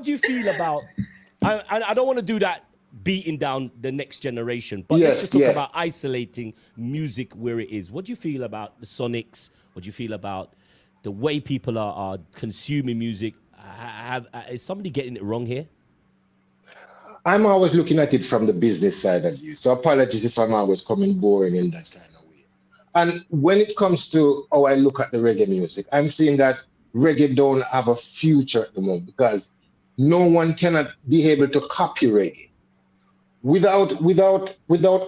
do you feel about? I don't want to do that beating down the next generation, but let's just talk about isolating music where it is. What do you feel about the Sonics? What do you feel about the way people are consuming music? Is somebody getting it wrong here? I'm always looking at it from the business side of you. So apologies if I'm always coming boring in that kind of way. And when it comes to how I look at the reggae music, I'm seeing that reggae don't have a future at the moment because no one cannot be able to copy reggae. Without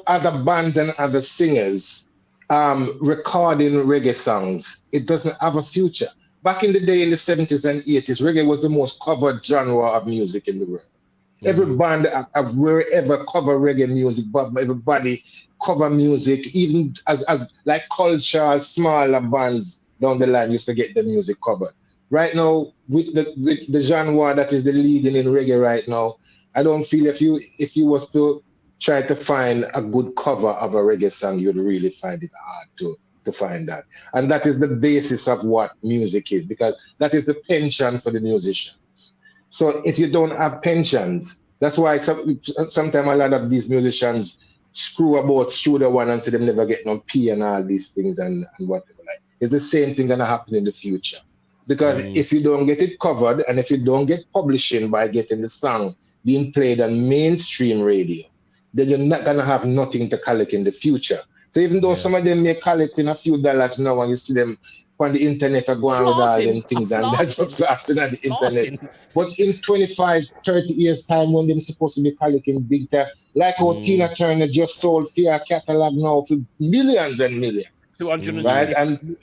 other bands and other singers recording reggae songs, it doesn't have a future. Back in the day, in the 70s and 80s, reggae was the most covered genre of music in the world. Every band wherever cover reggae music, but everybody cover music, even as like culture, smaller bands down the line used to get the music covered. Right now, with the genre that is the leading in reggae right now, I don't feel if you was to try to find a good cover of a reggae song, you'd really find it hard to find that. And that is the basis of what music is, because that is the pension for the musicians. So if you don't have pensions, that's why sometimes a lot of these musicians screw about Studio One and say them never get no P and all these things and whatever. Like, it's the same thing gonna happen in the future. Because if you don't get it covered and if you don't get publishing by getting the song being played on mainstream radio, then you're not gonna have nothing to collect in the future. So even though some of them may collect in a few dollars now and you see them on the internet are going with all them things and that's just flossing on the internet. But in 25, 30 years time when they're supposed to be collecting big time, like how Tina Turner just sold Fear catalog now for millions and millions. 200 right? And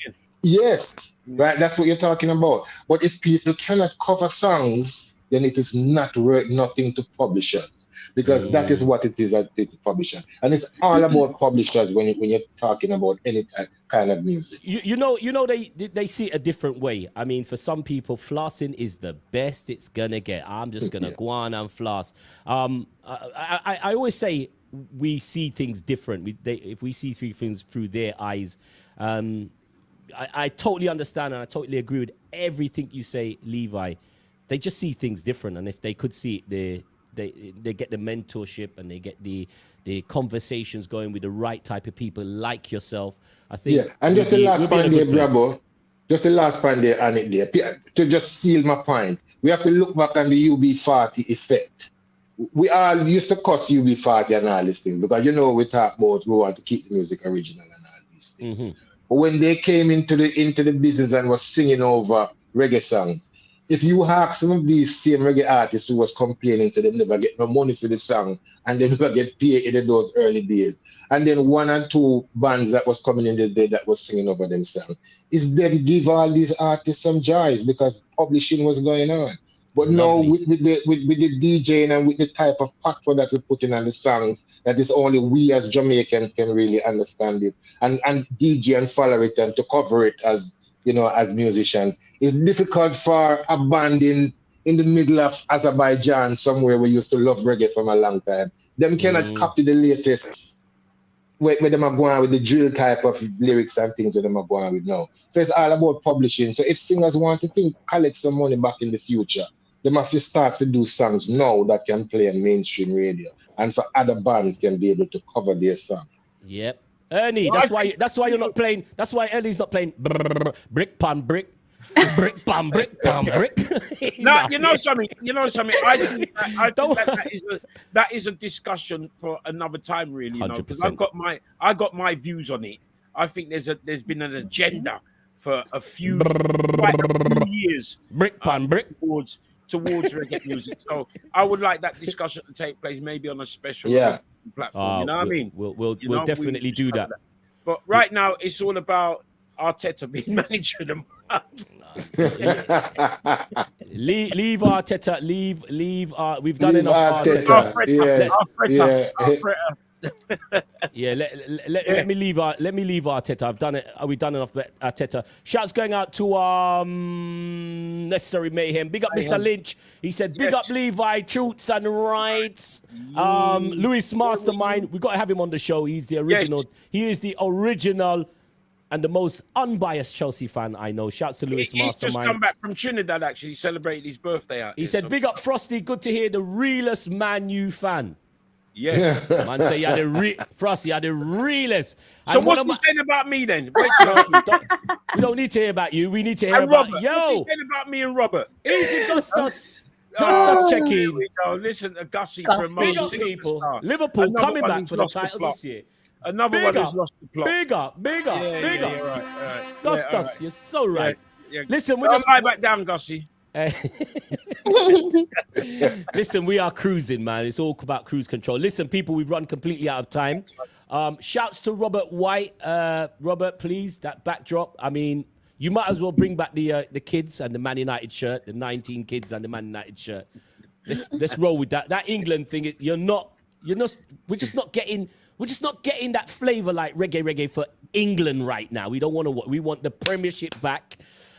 yes, right, that's what you're talking about. But if people cannot cover songs, then it is not worth nothing to publishers. Because that is what it is at the publisher. And it's all about publishers when you're talking about any kind of music. You know, they see it a different way. I mean, for some people, flossing is the best it's gonna get. I'm just gonna go on and floss. I always say we see things different. If we see things through their eyes, I totally understand and I totally agree with everything you say, Levi. They just see things different, and if they could see it, they get the mentorship and they get the conversations going with the right type of people like yourself. I think. Yeah, and just the last point there, Bravo. Just the last point there, and it there to just seal my point. We have to look back on the UB40 effect. We all used to cuss UB40 and all these things because we talk about we want to keep the music original and all these things. Mm-hmm. But when they came into the business and was singing over reggae songs, if you ask some of these same reggae artists who was complaining, so they never get no money for the song and they never get paid in those early days, and then one or two bands that was coming in the day that was singing over them songs, is them give all these artists some joys because publishing was going on. But now with the DJing and with the type of factor that we put in on the songs, that is only we as Jamaicans can really understand it and DJ and follow it and to cover it as as musicians. It's difficult for a band in the middle of Azerbaijan somewhere we used to love reggae from a long time. Them cannot copy the latest where them are going with the drill type of lyrics and things that them are going with now. So it's all about publishing. So if singers want to collect some money back in the future, they have to start to do songs now that can play on mainstream radio, and for other bands can be able to cover their song. Yep. Ernie, that's why you're not playing. That's why Ernie's not playing brick pan brick, brick pan brick pan brick. No, you know something. I think that is a discussion for another time, really. Because I got my views on it. I think there's been an agenda for a few years. Brick pan brick towards reggae music. So I would like that discussion to take place maybe on a special platform. You know what I mean? We'll definitely do that. But right now it's all about Arteta being manager of the month. Leave Arteta. Leave. We've done enough Arteta. Arteta. Yeah, let me leave Arteta. We've done enough Arteta. Shouts going out to Necessary Mayhem. Big up Mr. Lynch. He said big up Levi, truths and rights. Louis Mastermind. We've got to have him on the show. He's the original. He is the original and the most unbiased Chelsea fan I know. Shouts to Louis Mastermind. He's just come back from Trinidad, actually. He celebrated his birthday out. He said, big up Frosty. Good to hear the realest Man U fan. Yeah. Man say you had Frosty, you had the realest. So what's he saying about me then? We don't need to hear about you. We need to hear about Robert. What's he saying about me and Robert? Easy Gustus. Gustus check in. Listen to Gussie from big up people. Liverpool coming back for the title this year. Another one has lost the plot. Big up. Right. Gustus, you're so right. Yeah. Listen, we're just lie back down, Gussie. Listen, we are cruising, man. It's all about cruise control. Listen, people, we've run completely out of time. Shouts to Robert White. Robert, please, that backdrop. I mean, you might as well bring back the kids and the Man United shirt, the 19 kids and the Man United shirt. Let's roll with that. That England thing, we're just not getting that flavor like reggae for England right now. We want the Premiership back.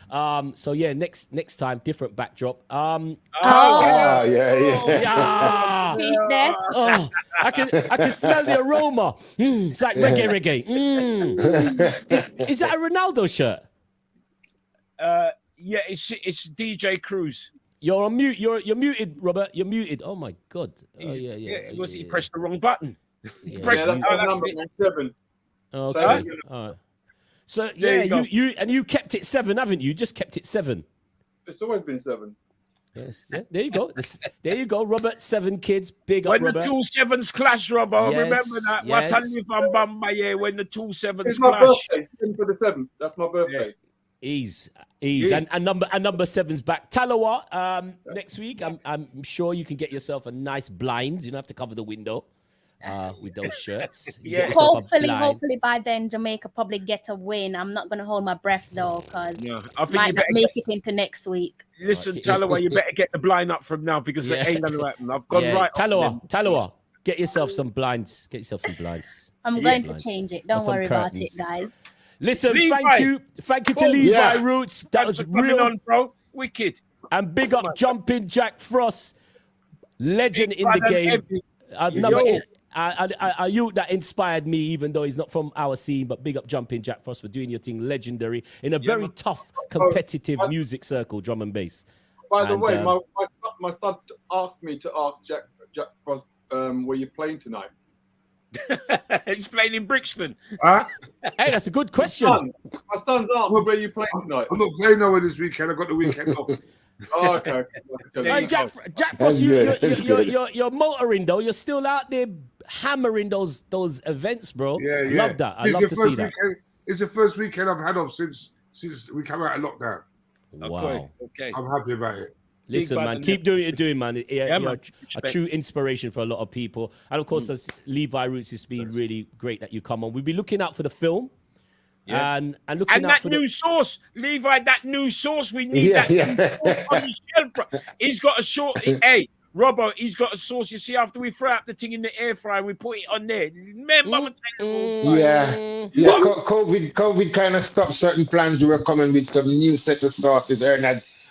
So yeah, next time, different backdrop. Yeah. Oh, I can smell the aroma. It's like reggae. Is that a Ronaldo shirt? Yeah, it's DJ Cruz. You're on mute. You're muted, Robert. You're muted. Oh my God. Oh yeah. He pressed the wrong button. Yeah, that's number 7. Okay. All right. So yeah, you kept it 7, haven't you? Just kept it 7. It's always been 7. Yes. Yeah, there you go. There you go, Robert. 7 kids. Big up, when Robert. The 2 7s clash, Robert. Yes, Remember that. yes. When the 2 7s it's clash. My birthday. For the 7th. That's my birthday. Ease. And number 7's back. Talawa, next week. I'm sure you can get yourself a nice blinds. You don't have to cover the window. With those shirts. Hopefully by then Jamaica probably get a win. I'm not going to hold my breath though because might not make it into next week. Listen, Talawa, you better get the blind up from now because it ain't going to happen. I've gone right. Talawa, get yourself some blinds. I'm going to change it. Don't worry about it, guys. Listen, thank you to Levi Roots. That was real, on, bro. Wicked. And big up Jumping Jack Frost, legend in the game. a youth that inspired me, even though he's not from our scene. But big up Jumping Jack Frost for doing your thing, legendary in a very tough, competitive music circle, drum and bass. By the way, my son asked me to ask Jack Frost, where you playing tonight? He's playing in Brixton. Hey, that's a good question. My son's asked where you playing tonight. I'm not playing nowhere this weekend. I got the weekend off. Oh, okay. Hey, Jack Frost, you're motoring though. You're still out there hammering those events, bro. Yeah. Love that. I love to see that. It's the first weekend I've had off since we come out of lockdown. Wow. Okay. I'm happy about it. Listen, man, keep doing what you're doing, man. You're a true inspiration for a lot of people. And, of course, as Levi Roots, it's been really great that you come on. We'll be looking out for the film. Yeah. And looking out that for new sauce, Levi, that new sauce, we need that new sauce on the shelf, bro. He's got a short... Hey, Robbo, he's got a sauce. You see, after we fry up the thing in the air fryer, we put it on there. Remember? COVID kind of stopped certain plans. We were coming with some new set of sauces.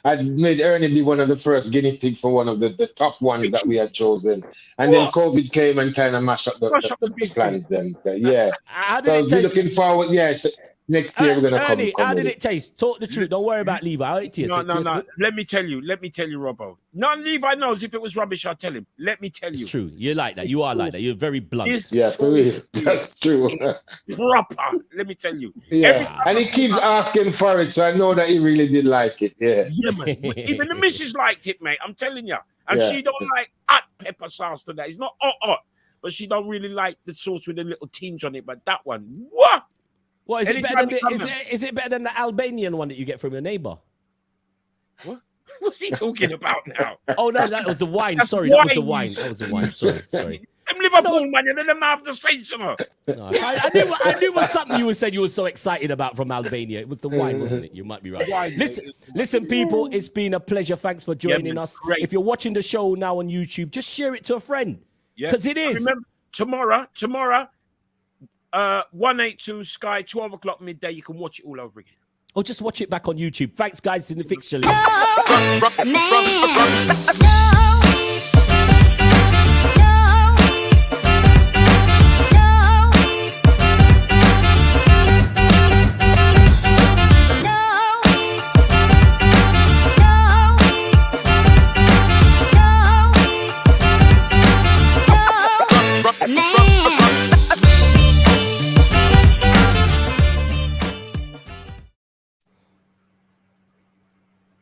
I'd made Ernie be one of the first guinea pig for one of the top ones that we had chosen. And then COVID came and kind of mashed up the plans then. Yeah. How did it taste? Looking forward, next year we're going to come. Ernie, how did it taste? Talk the truth. Don't worry about Levi. How it tastes? No. Let me tell you, Robbo. None Levi knows if it was rubbish, I'll tell him. Let me tell you. It's true. You're like that. You are like that. You're very blunt. For real. That's true. Proper. Let me tell you. Yeah. And he keeps asking for it, so I know that he really did like it. Yeah, man. Even the missus liked it, mate. I'm telling you. And she don't like hot pepper sauce to that. It's not hot. But she don't really like the sauce with a little tinge on it. But that one, what? What is it better than is it better than the Albanian one that you get from your neighbor? What? What's he talking about now? Oh no, that was the wine. Sorry, that was the wine. That was the wine. Sorry. Them Liverpool man, and then them have the sense of her. No, I knew it was something you said you were so excited about from Albania. It was the wine, wasn't it? You might be right. Listen, people, it's been a pleasure. Thanks for joining us. Great. If you're watching the show now on YouTube, just share it to a friend. Because it is. Remember, tomorrow, 182 Sky, 12 o'clock midday. You can watch it all over again. Or just watch it back on YouTube. Thanks, guys, in the fixture list. Man.